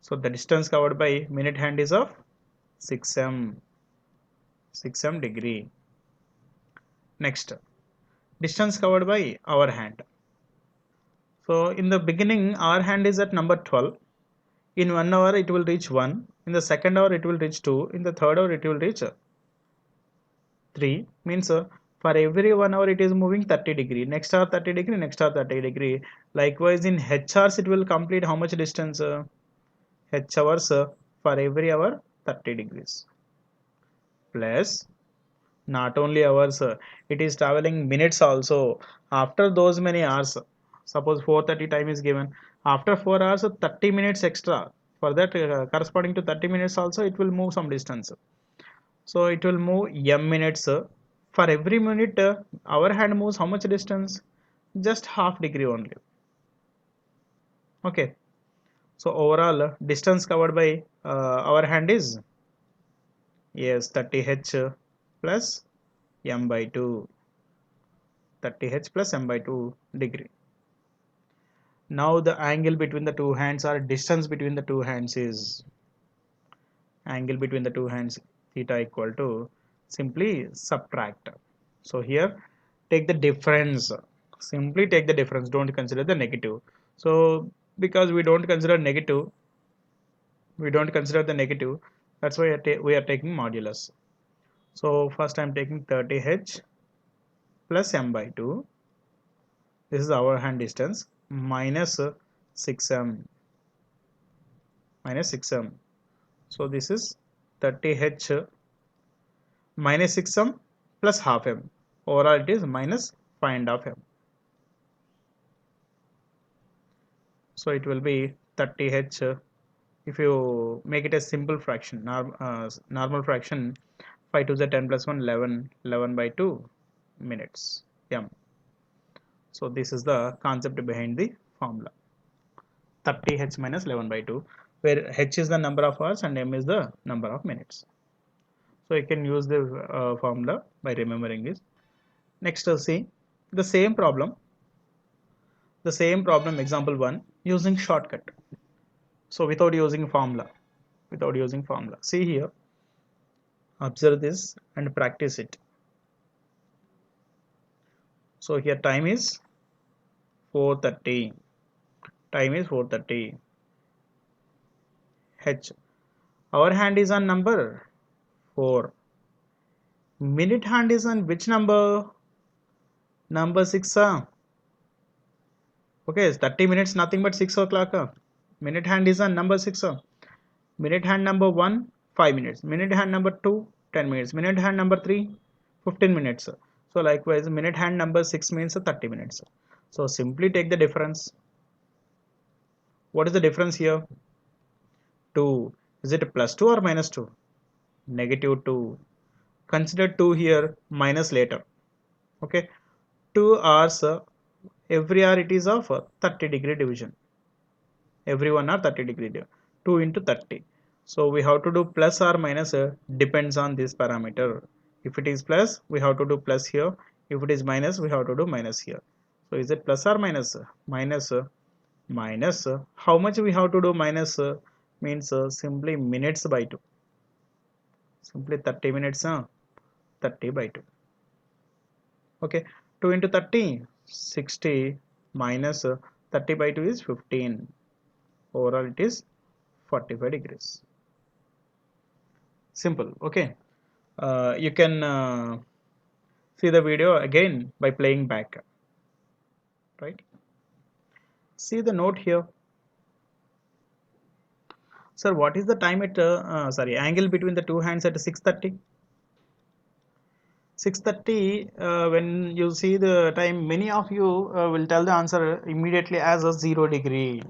So the distance covered by minute hand is of 6m. 6m degree. Next, distance covered by hour hand. So in the beginning our hand is at number 12. In 1 hour it will reach 1. In the second hour it will reach 2. In the third hour it will reach 3. Means for every 1 hour it is moving 30 degree. Next hour 30 degree, next hour 30 degree. Likewise in h hours it will complete how much distance? H hours for every hour 30 degrees. Plus not only hours, it is traveling minutes also. After those many hours, suppose 4:30 time is given. After 4 hours, 30 minutes extra. For that, corresponding to 30 minutes also, it will move some distance. So it will move m minutes. For every minute, our hand moves how much distance? Just half degree only. Okay. So overall, distance covered by our hand is, yes, 30 h plus m by 2. 30 h plus m by 2 degree. Now the angle between the two hands or distance between the two hands is angle between the two hands theta equal to simply subtract. So here take the difference. Simply take the difference. Don't consider the negative. So because we don't consider negative, we don't consider the negative. That's why we are taking modulus. So first I'm taking 30h plus m by 2. This is our hand distance minus 6m minus 6m. So this is 30h minus 6m plus half m. Overall it is minus 5.5m. So it will be 30h. If you make it a simple fraction, normal fraction, 5 to the 10 plus 1, 11, 11 by 2 minutes m. So this is the concept behind the formula. 30h minus 11 by 2, where h is the number of hours and m is the number of minutes. So you can use the formula by remembering this. Next, see the same problem. The same problem, example 1, using shortcut. So without using formula. See here, observe this and practice it. So here time is 4:30. Time is 4:30. H. Our hand is on number 4. Minute hand is on which number? Number 6. Okay, 30 minutes nothing but 6 o'clock. Minute hand is on number 6. Minute hand number 1, 5 minutes. Minute hand number 2, 10 minutes. Minute hand number 3, 15 minutes. So likewise, minute hand number 6 means 30 minutes. So simply take the difference. What is the difference here? 2. Is it plus 2 or minus 2? Negative 2. Consider 2 here, minus later. Okay. 2 hours, every hour it is of 30 degree division. Every 1 hour 30 degree. 2 into 30. So we have to do plus or minus, depends on this parameter. If it is plus, we have to do plus here. If it is minus, we have to do minus here. So is it plus or minus? Minus. Minus. How much we have to do minus? Means simply minutes by 2. Simply 30 minutes, 30 by 2. Okay. 2 into 30, 60 minus 30 by 2 is 15. Overall it is 45 degrees. Simple. Okay. You can see the video again by playing back. Right. See the note here. Sir, what is the time at angle between the two hands at 6:30? 6:30. When you see the time, many of you will tell the answer immediately as a 0 degree,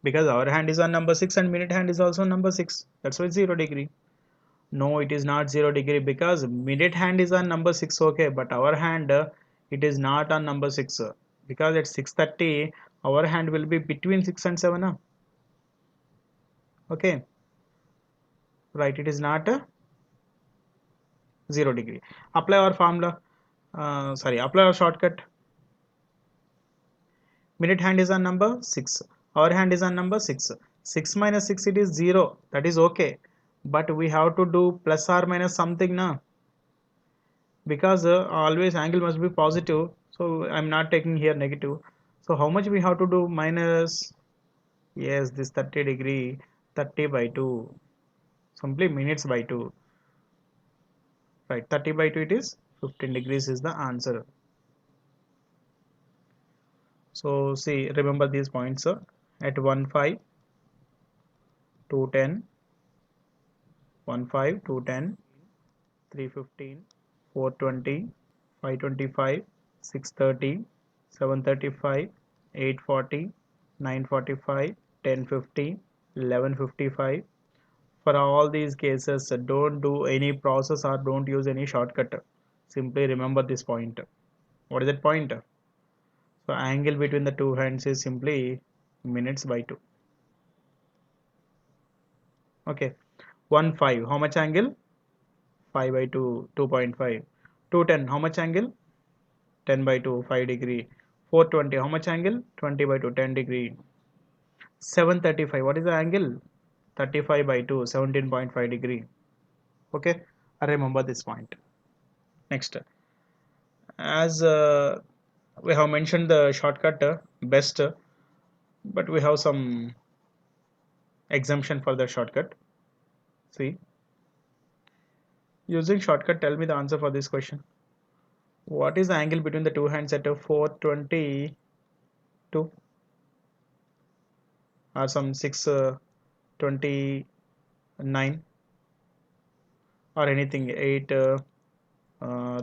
because our hand is on number 6 and minute hand is also number 6. That's why it's 0 degree. No, it is not 0 degree, because minute hand is on number 6, okay, but our hand, it is not on number 6, because at 6:30 our hand will be between 6 and 7. Okay, right, it is not 0 degree. Apply our formula. Apply our shortcut. Minute hand is on number 6. Our hand is on number 6. 6 minus 6, it is 0. That is okay. But we have to do plus or minus something now. Because always angle must be positive. So I am not taking here negative. So how much we have to do? Minus, yes, this 30 degree, 30 by 2, simply minutes by 2, right? 30 by 2, it is 15 degrees is the answer. So see, remember these points, at 1 5 210, 1 5 210, 315, 420, 525, 630, 735, 840, 945, 1050, 1155. For all these cases, don't do any process or don't use any shortcut. Simply remember this point. What is that point? So angle between the two hands is simply minutes by 2. Okay. 1 5. How much angle? 5 by 2, 2.5. 210. How much angle? 10 by 2, 5 degree. 420. How much angle? 20 by 2, 10 degree. 735. What is the angle? 35 by 2, 17.5 degree. Okay. I remember this point. Next. As we have mentioned the shortcut best, but we have some exemption for the shortcut. See, using shortcut, tell me the answer for this question. What is the angle between the two hands at 422 or some 629 or anything 8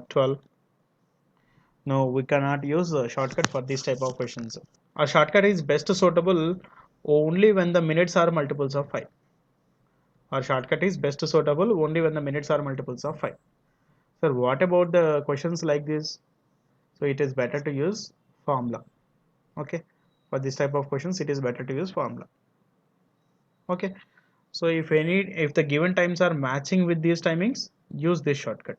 12? No, we cannot use a shortcut for this type of questions. A shortcut is best suitable only when the minutes are multiples of 5. Our shortcut is best suitable only when the minutes are multiples of 5. Sir, what about the questions like this? So it is better to use formula. Okay, for this type of questions it is better to use formula. Okay, so if the given times are matching with these timings, use this shortcut.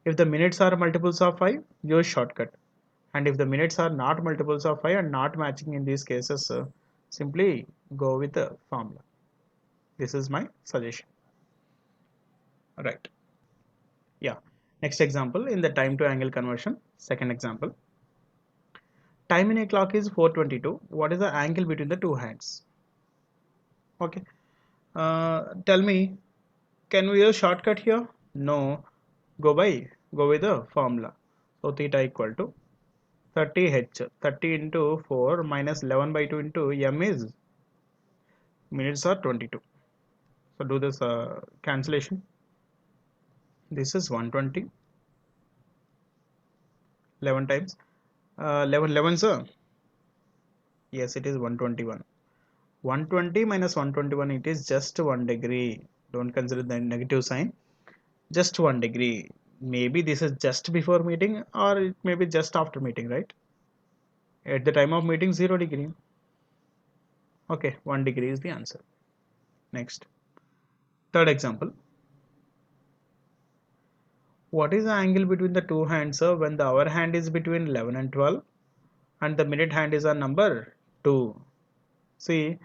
If the minutes are multiples of 5, use shortcut. And if the minutes are not multiples of 5 and not matching in these cases, simply go with the formula. This is my suggestion. Right. Yeah. Next example, in the time to angle conversion, second example. Time in a clock is 422. What is the angle between the two hands? Okay. Tell me, can we use shortcut here? No. Go with the formula. So theta equal to 30h. 30 into 4 minus 11 by 2 into m is minutes are 22. So do this cancellation. This is 120. 11 times. 11 11 sir. Yes, it is 121. 120 minus 121, it is just 1 degree. Don't consider the negative sign. Just 1 degree. Maybe this is just before meeting or it may be just after meeting, right? At the time of meeting, 0 degree. Okay, 1 degree is the answer. Next. Third example. What is the angle between the two hands when the hour hand is between 11 and 12 and the minute hand is on number 2? See,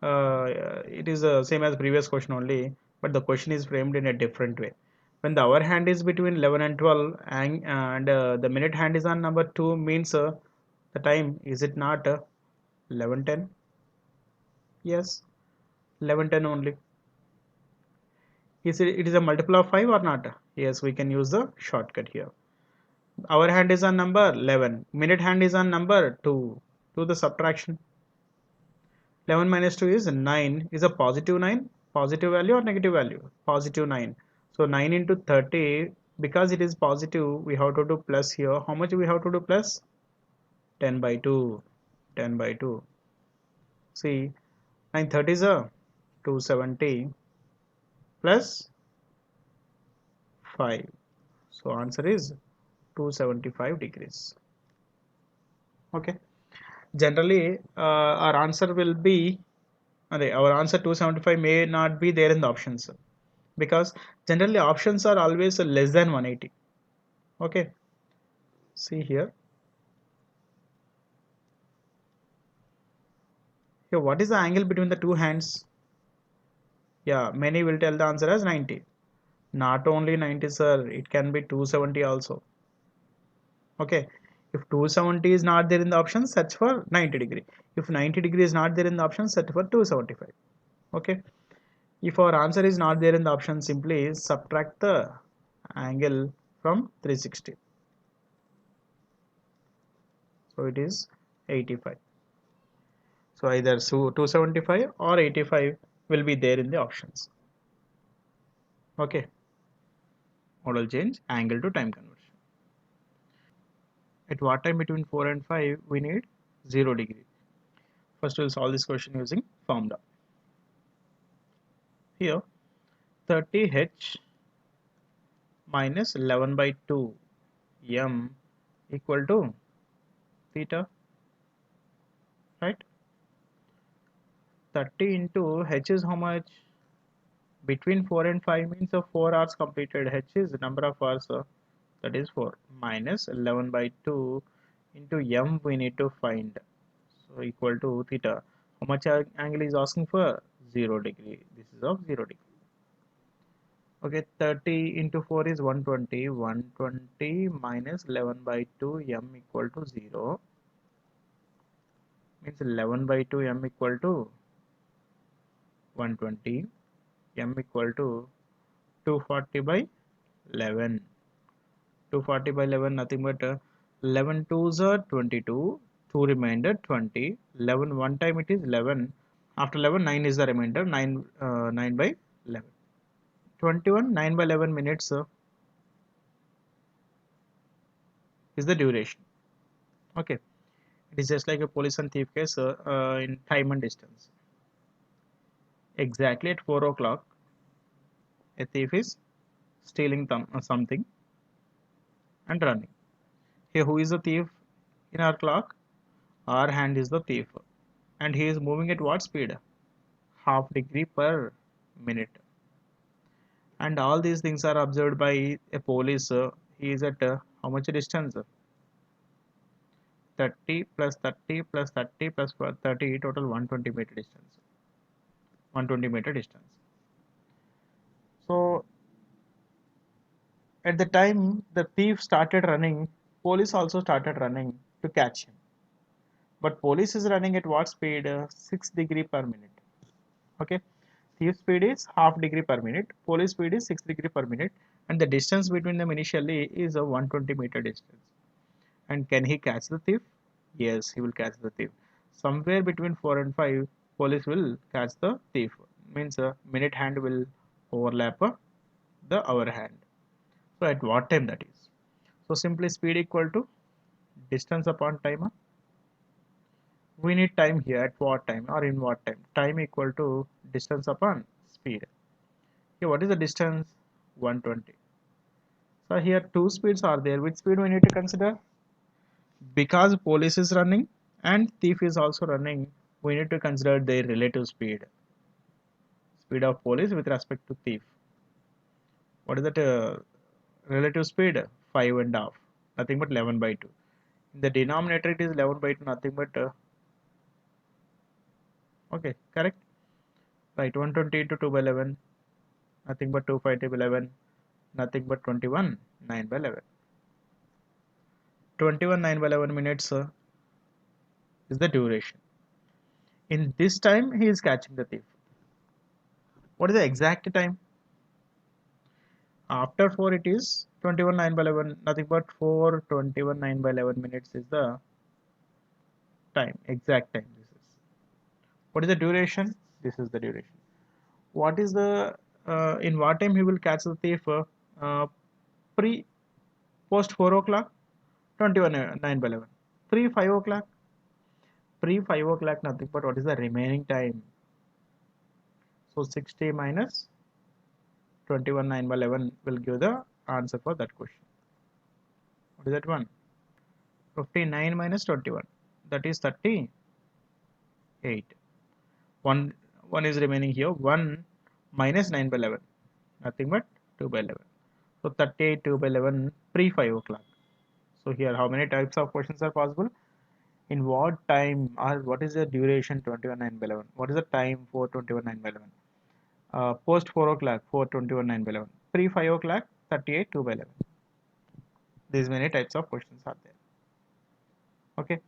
it is the same as previous question only, but the question is framed in a different way. When the hour hand is between 11 and 12 and the minute hand is on number 2 means the time, is it not 11:10? Yes, 11:10 only. It is a multiple of 5 or not? Yes, we can use the shortcut here. Hour hand is on number 11, minute hand is on number 2. Do the subtraction. 11 minus 2 is 9. Is a positive 9? Positive value or negative value? Positive 9. So 9 into 30, because it is positive, we have to do plus here. How much we have to do plus? 10 by 2. 10 by 2. See, 930 is a 270 plus 5. So answer is 275 degrees. Okay. Generally, our answer will be, our answer 275 may not be there in the options because generally options are always less than 180. Okay. See here. Here, what is the angle between the two hands? Yeah, many will tell the answer as 90. Not only 90, sir, it can be 270 also. Okay, If 270 is not there in the option, search for 90 degree. If 90 degree is not there in the option, search for 275. Okay. If our answer is not there in the option, simply subtract the angle from 360. So it is 85. So either 275 or 85 will be there in the options. Okay. Model change, angle to time conversion. At what time between 4 and 5 we need 0 degree. First we'll solve this question using formula. Here 30h minus 11 by 2 m equal to theta, right? 30 into h is how much? Between 4 and 5 means 4 hours completed. H is the number of hours, that is 4, minus 11 by 2 into m we need to find. So equal to theta. How much angle is asking for? 0 degree. This is of 0 degree. Okay, 30 into 4 is 120. 120 minus 11 by 2 m equal to 0. Means 11 by 2 m equal to 120. M equal to 240 by 11. 240 by 11 nothing but 11 twos are 22. 2 remainder 20. 11 one time it is 11. After 11 9 is the remainder. 9 by 11. 21 9 by 11 minutes is the duration. Okay, it is just like a police and thief case in time and distance. Exactly at 4 o'clock a thief is stealing something and running. Here who is the thief in our clock? Our hand is the thief, and he is moving at what speed? Half degree per minute. And all these things are observed by a police. He is at how much distance? 30 plus 30 plus 30 plus 30, total 120 meter distance. 120 meter distance. So at the time the thief started running, police also started running to catch him. But police is running at what speed? 6 degree per minute. Okay, thief speed is half degree per minute, police speed is 6 degree per minute, and the distance between them initially is a 120 meter distance. And can he catch the thief? Yes, he will catch the thief. Somewhere between 4 and 5 police will catch the thief. Means a minute hand will overlap the hour hand. So at what time that is? So simply speed equal to distance upon time. We need time here at what time or in what time. Time equal to distance upon speed. Okay, what is the distance? 120. So here two speeds are there. Which speed we need to consider? Because police is running and thief is also running, we need to consider their relative speed. Speed of police with respect to thief. What is that relative speed? 5.5. Nothing but 11 by 2. In the denominator it is 11 by 2. Nothing but okay, correct. Right, 120 into 2 by 11. Nothing but 250 by 11. Nothing but 21 9 by 11. 21 9 by 11 minutes is the duration. In this time he is catching the thief. What is the exact time? After 4 it is 21 9 by 11, nothing but 4 21 9 by 11 minutes is the time, exact time this is. What is the duration? This is the duration. What is the in what time he will catch the thief? Pre Post 4 o'clock 21 9 by 11. Pre 5 o'clock, pre 5 o'clock nothing but what is the remaining time? So 60 minus 21 9 by 11 will give the answer for that question. What is that one? 59 minus 21, that is 38. 1 1 is remaining here. 1 minus 9 by 11, nothing but 2 by 11. So 38 2 by 11 pre 5 o'clock. So here how many types of questions are possible? In what time or what is the duration 21 9 by 11? What is the time for 21 9 by 11? Post 4 o'clock 4 21 9 by 11. Pre 5 o'clock 38 2 by 11. These many types of questions are there. Okay,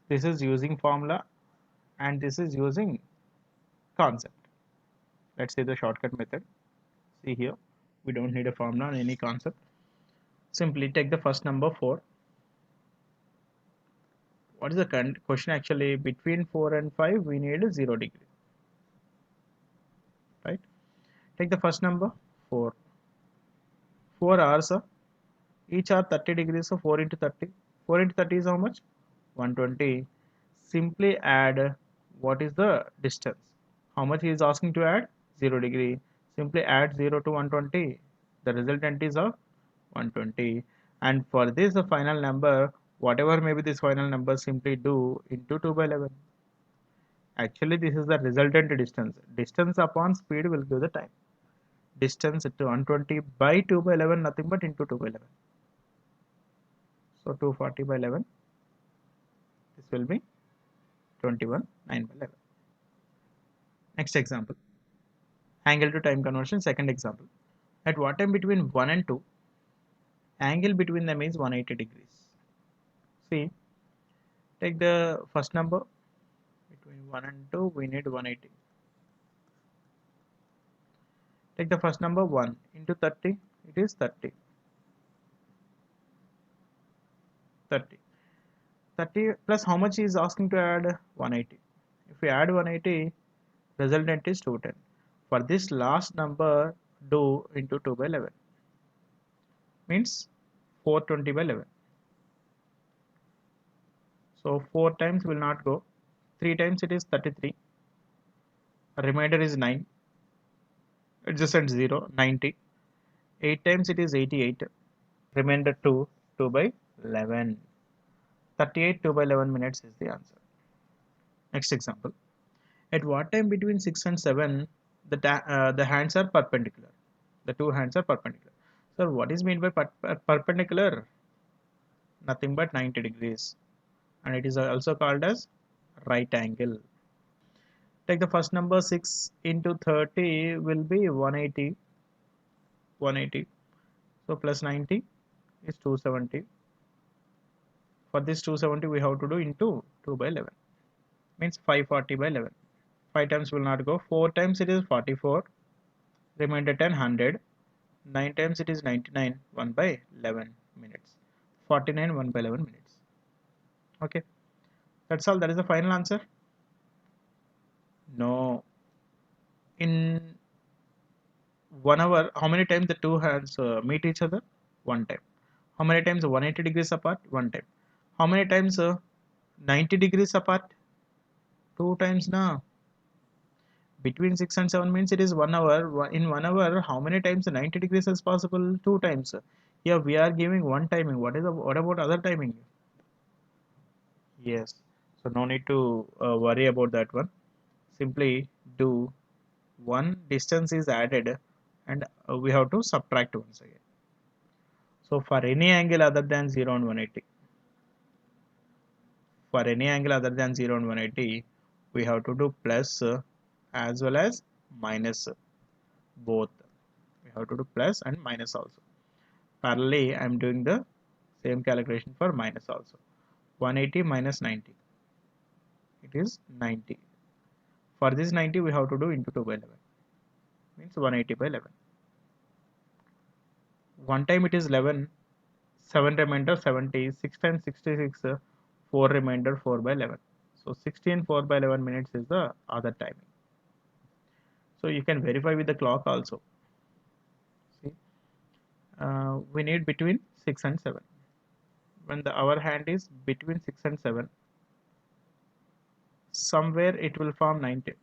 this is using formula and this is using concept. Let's say the shortcut method. See here, we don't need a formula or any concept. Simply take the first number 4. What is the question actually? Between 4 and 5 we need a 0 degree, right? Take the first number 4. 4 hours, each are 30 degrees, so 4 into 30. 4 into 30 is how much? 120. Simply add what is the distance. How much he is asking to add? 0 degree. Simply add 0 to 120. The resultant is of 120. And for this the final number, whatever may be this final number, simply do into 2 by 11. Actually this is the resultant distance. Distance upon speed will give the time. Distance to 120 by 2 by 11, nothing but into 2 by 11. So 240 by 11, this will be 21 9 by 11. Next example, angle to time conversion, second example. At what time between 1 and 2, angle between them is 180 degrees. See, take the first number, between 1 and 2 we need 180. Take the first number 1 into 30, it is 30. 30. 30 plus how much he is asking to add? 180. If we add 180, resultant is 210. For this last number, do into 2 by 11, means 420 by 11. So 4 times will not go, 3 times it is 33, remainder is 9, adjacent 0, 90, 8 times it is 88, remainder 2, 2 by 11, 38 2 by 11 minutes is the answer. Next example, at what time between 6 and 7 the hands are perpendicular, the two hands are perpendicular. So what is meant by perpendicular? Nothing but 90 degrees, and it is also called as right angle. Take the first number, 6 into 30 will be 180. 180. So plus 90 is 270. For this 270 we have to do into 2 by 11. Means 540 by 11. 5 times will not go. 4 times it is 44. Remainder 10, 100. 9 times it is 99. 1 by 11 minutes. 49 1 by 11 minutes. Okay. That's all. That is the final answer. No. In 1 hour, how many times the two hands meet each other? One time. How many times 180 degrees apart? One time. How many times 90 degrees apart? Two times now. Between 6 and 7 means it is 1 hour. In 1 hour, how many times 90 degrees is possible? Two times. Here we are giving one timing. What about other timing? Yes. So no need to worry about that one. Simply do one distance is added and we have to subtract once again. So for any angle other than 0 and 180, for any angle other than 0 and 180, we have to do plus as well as minus both. We have to do plus and minus also. Parallelly, I am doing the same calculation for minus also. 180 minus 90, it is 90. For this 90, we have to do into 2 by 11, means 180 by 11. One time it is 11, 7 remainder 70, 6 times 66, 4 remainder 4 by 11. So 16 4 by 11 minutes is the other timing. So you can verify with the clock also. See, we need between 6 and 7. When the hour hand is between 6 and 7, somewhere it will form 90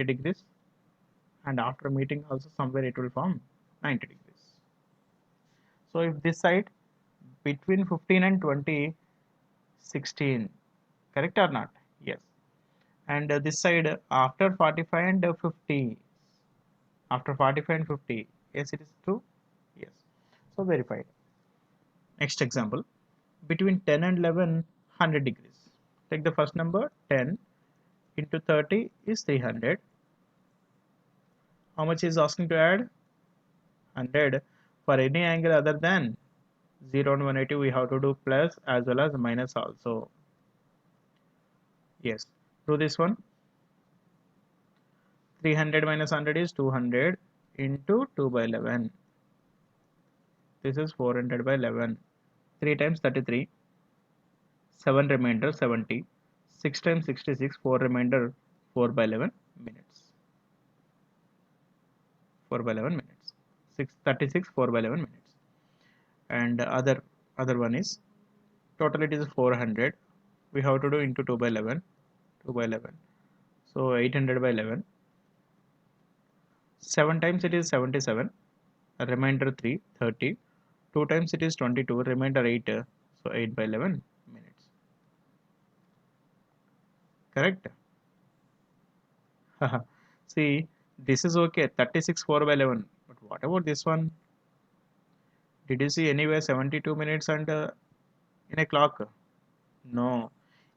degrees, and after meeting also somewhere it will form 90 degrees. So if this side between 15 and 20, 16, correct or not? Yes. And this side after 45 and 50, after 45 and 50, yes, it is true. Yes, so verified. Next example, between 10 and 11, 100 degrees. Take the first number, 10 into 30 is 300. How much is asking to add? 100. For any angle other than 0 and 180, we have to do plus as well as minus also. Yes. Do this one. 300 minus 100 is 200 into 2 by 11. This is 400 by 11. 3 times 33. 7 remainder 70. 6 times 66. 4 remainder 4 by 11 minutes. 4 by 11 minutes. 636 4 by 11 minutes. And other one is total it is 400. We have to do into 2 by 11. 2 by 11. So 800 by 11. 7 times it is 77. A remainder 3 30. 2 times it is 22. Remainder 8. So 8 by 11 minutes. Correct? See, this is okay. 36 4 by 11. But what about this one? Did you see anywhere 72 minutes and in a clock? No.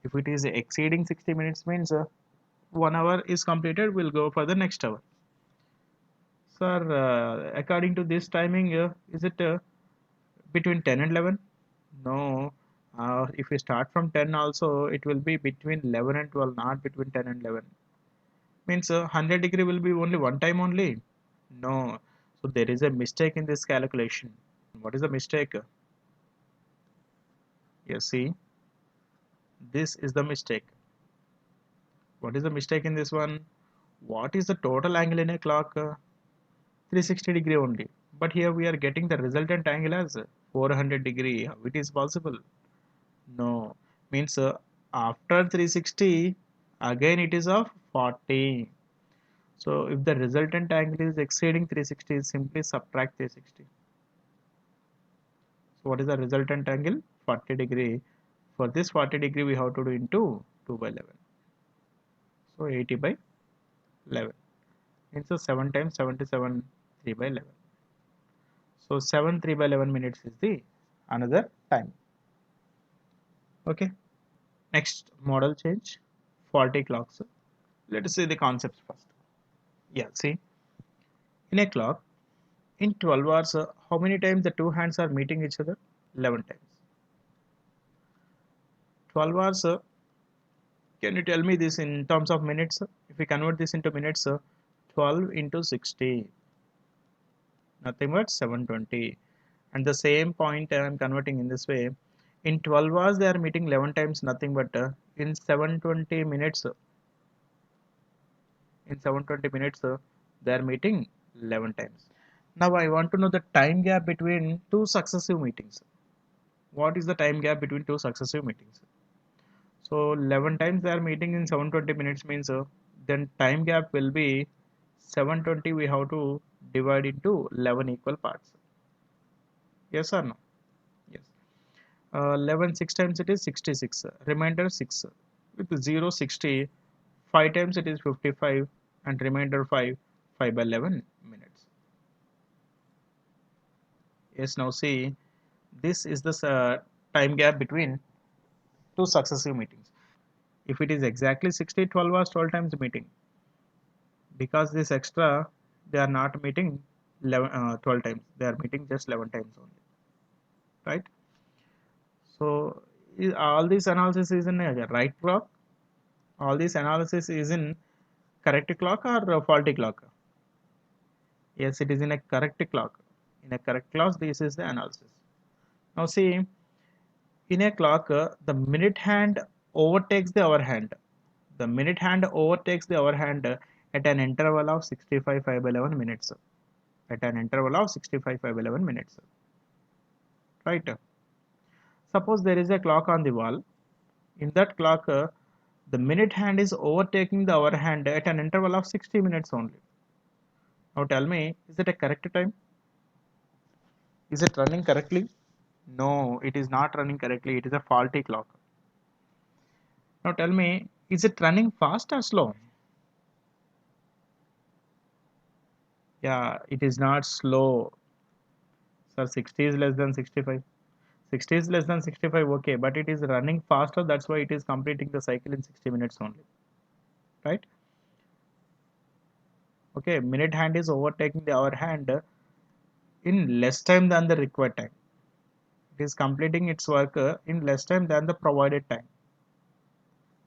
If it is exceeding 60 minutes means 1 hour is completed, we'll go for the next hour. Sir, according to this timing, is it between 10 and 11? No. If we start from 10 also, it will be between 11 and 12, not between 10 and 11. Means 100 degree will be only one time only? No. So there is a mistake in this calculation. What is the mistake? You see, this is the mistake. What is the mistake in this one? What is the total angle in a clock? 360 degree only. But here we are getting the resultant angle as 400 degree. How it is possible? No. Means after 360, again it is of 40. So if the resultant angle is exceeding 360, simply subtract 360. So what is the resultant angle? 40 degree. For this 40 degree, we have to do into 2 by 11. So 80 by 11. Means 7 times 77, 3 by 11. So 7 3 by 11 minutes is the another time. Okay. Next model change, faulty clocks. Let us see the concepts first. Yeah, see, in a clock, in 12 hours, how many times the two hands are meeting each other? 11 times. 12 hours, can you tell me this in terms of minutes? If we convert this into minutes, 12 into 60, nothing but 720. And the same point I am converting in this way. In 12 hours, they are meeting 11 times, nothing but in 720 minutes, they are meeting 11 times. Now I want to know the time gap between two successive meetings. What is the time gap between two successive meetings? So 11 times they are meeting in 720 minutes means then time gap will be 720. We have to divide into 11 equal parts. Yes or no? Yes. 11 6 times it is 66. Remainder 6 with 0 60. 5 times it is 55 and remainder 5 5 by 11 minutes. Yes, now see, this is the time gap between two successive meetings. If it is exactly 60, 12 hours, 12 times meeting. Because this extra, they are not meeting 11, 12 times. They are meeting just 11 times only. Right? So, all this analysis is in a right clock. All this analysis is in correct clock or a faulty clock. Yes, it is in a correct clock. In a correct clock, this is the analysis. Now see, in a clock, the minute hand overtakes the hour hand. The minute hand overtakes the hour hand at an interval of 65 5 by 11 minutes. At an interval of 65 5 by 11 minutes. Right? Suppose there is a clock on the wall. In that clock, the minute hand is overtaking the hour hand at an interval of 60 minutes only. Now tell me, is it a correct time? Is it running correctly? No, it is not running correctly. It is a faulty clock. Now tell me, is it running fast or slow? Yeah, it is not slow. Sir, 60 is less than 65. 60 is less than 65, okay, but it is running faster. That's why it is completing the cycle in 60 minutes only. Right? Okay, minute hand is overtaking the hour hand in less time than the required time. It is completing its work in less time than the provided time.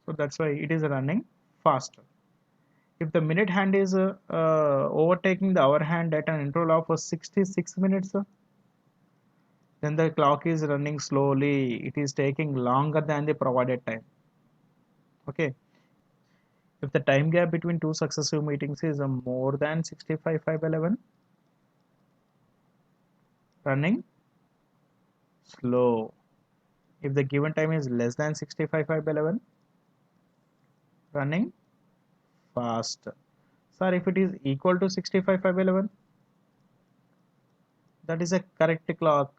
So that's why it is running faster. If the minute hand is overtaking the hour hand at an interval of 66 minutes, then the clock is running slowly. It is taking longer than the provided time. Okay. If the time gap between two successive meetings is more than 65 511, running slow. If the given time is less than 65 511, running fast. Sir, if it is equal to 65 511, that is a correct clock.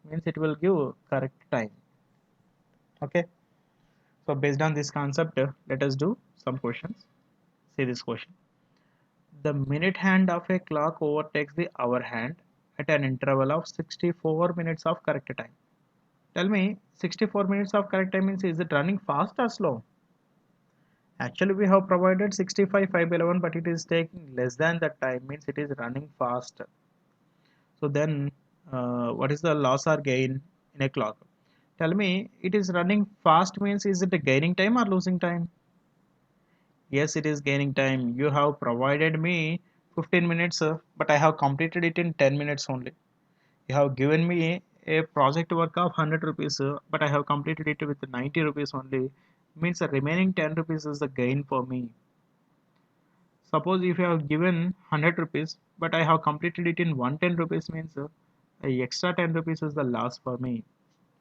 Means it will give correct time. Okay. So based on this concept, let us do some questions. See this question. The minute hand of a clock overtakes the hour hand at an interval of 64 minutes of correct time. Tell me, 64 minutes of correct time means is it running fast or slow? Actually, we have provided 65 511, but it is taking less than that time, means it is running fast. So then, what is the loss or gain in a clock? Tell me, it is running fast means is it gaining time or losing time? Yes, it is gaining time. You have provided me 15 minutes, but I have completed it in 10 minutes only. You have given me a project work of 100 rupees, but I have completed it with 90 rupees only. Means the remaining 10 rupees is the gain for me. Suppose if you have given 100 rupees, but I have completed it in 110 rupees, means the extra 10 rupees is the loss for me.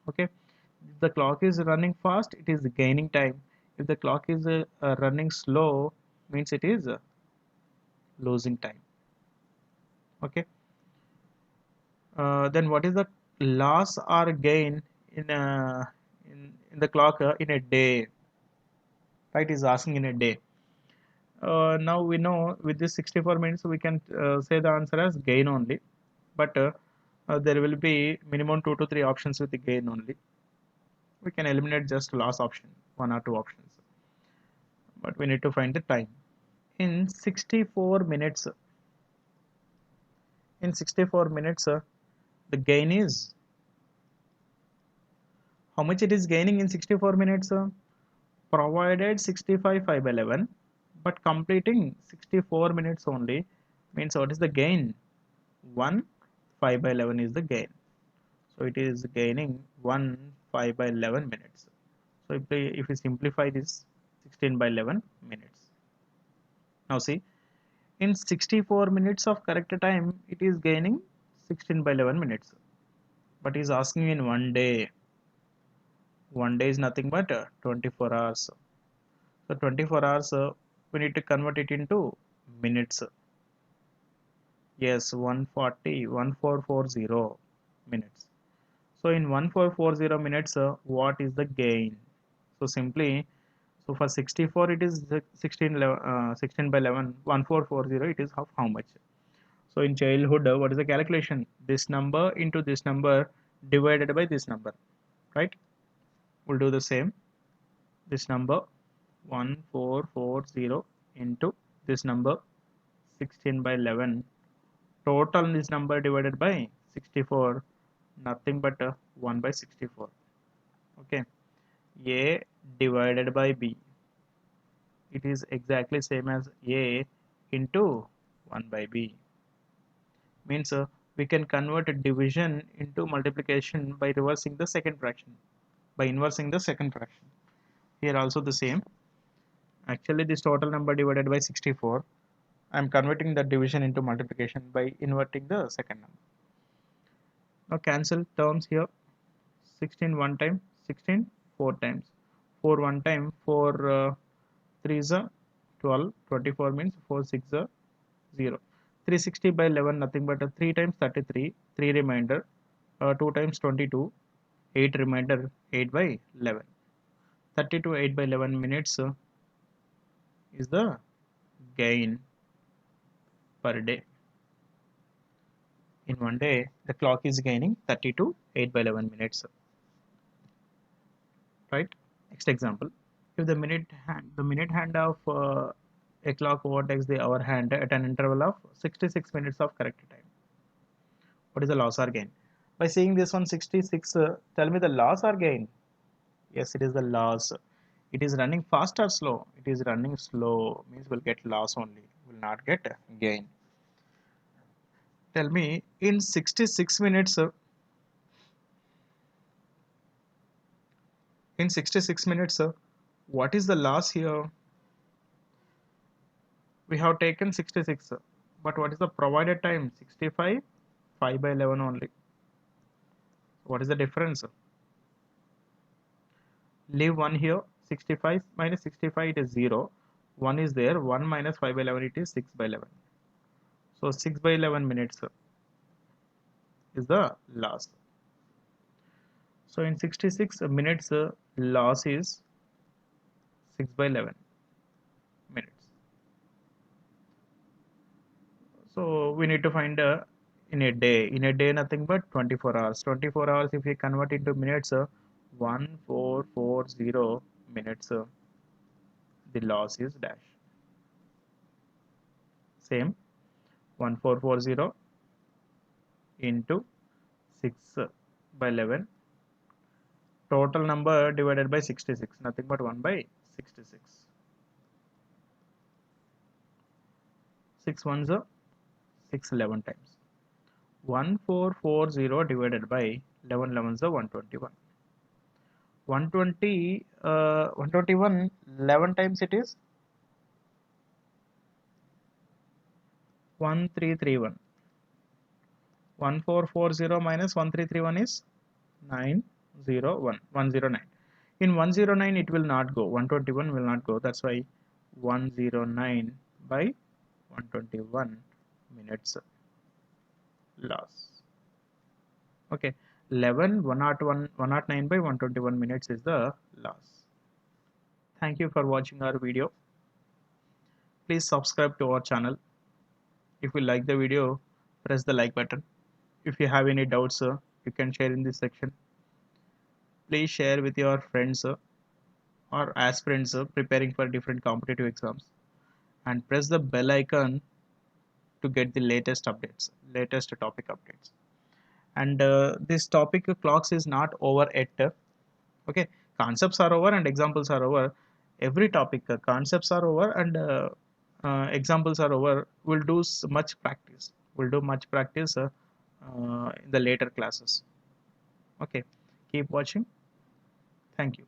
Okay. If the clock is running fast, it is gaining time. If the clock is running slow, means it is losing time. Okay. Then what is the loss or gain in in the clock in a day? Right, is asking in a day. Now we know with this 64 minutes we can say the answer as gain only, but there will be minimum 2 to 3 options with the gain only. We can eliminate just loss option, one or two options, but we need to find the time. In 64 minutes, in 64 minutes, the gain is how much it is gaining in 64 minutes? Provided 65 511, but completing 64 minutes only, means what is the gain? 1 5 by 11 is the gain. So it is gaining 1 5 by 11 minutes. So if we simplify this, 16 by 11 minutes. Now see, in 64 minutes of correct time, it is gaining 16 by 11 minutes. But is asking in one day. One day is nothing but 24 hours. So 24 hours, we need to convert it into minutes. Yes, 140, 1440 minutes. So in 1440 minutes, what is the gain? So simply, so for 64 it is 16 by 11, 1440 it is how much? So in childhood, what is the calculation? This number into this number divided by this number, right? We'll do the same. This number 1440 into this number 16 by 11, total this number divided by 64, nothing but 1 by 64. Okay, a divided by b, it is exactly same as a into 1 by b. Means we can convert a division into multiplication by reversing the second fraction, by inversing the second fraction. Here also the same. Actually this total number divided by 64, I am converting the division into multiplication by inverting the second number. Now cancel terms here. 16 one time, 16 four times, 4 one time, 4 3 is 12, 24 means 4 6 is 0. 360 by 11 nothing but 3 times 33, 3 remainder, 2 times 22, 8 remainder, 8 by 11. 32 8 by 11 minutes is the gain per day. In one day, the clock is gaining 32 8 by 11 minutes. Right? Next example. If the minute hand of a clock overtakes the hour hand at an interval of 66 minutes of correct time, what is the loss or gain? By seeing this one 66, tell me the loss or gain? Yes, it is the loss. It is running fast or slow? It is running slow, means we'll get loss only, will not get gain. Tell me, in 66 minutes, what is the loss here? We have taken 66, but what is the provided time? 65, 5 by 11 only. What is the difference? Leave 1 here. 65 minus 65, it is 0. 1 is there. 1 minus 5 by 11, it is 6 by 11. So 6 by 11 minutes is the loss. So in 66 minutes, loss is 6 by 11 minutes. So we need to find in a day. In a day, nothing but 24 hours. 24 hours, if we convert into minutes, 1440 minutes, the loss is dash. Same, 1440 into 6 by 11. Total number divided by 66, nothing but 1 by 66. 6 ones are 6 11 times. 1440 divided by 11 11s are 121. 121 11 times it is 1331. 1440 minus 1331 is 901 109. In 109 it will not go, 121 will not go, that's why 109 by 121 minutes loss. Okay, 11 101 109 by 121 minutes is the loss. Thank you for watching our video. Please subscribe to our channel. If you like the video, press the like button. If you have any doubts, you can share in this section. Please share with your friends or aspirants preparing for different competitive exams, and press the bell icon to get the latest updates, latest topic updates. And this topic clocks is not over yet. Okay, concepts are over and examples are over. Every topic concepts are over and examples are over. We'll do much practice. We'll do much practice in the later classes. Okay, keep watching. Thank you.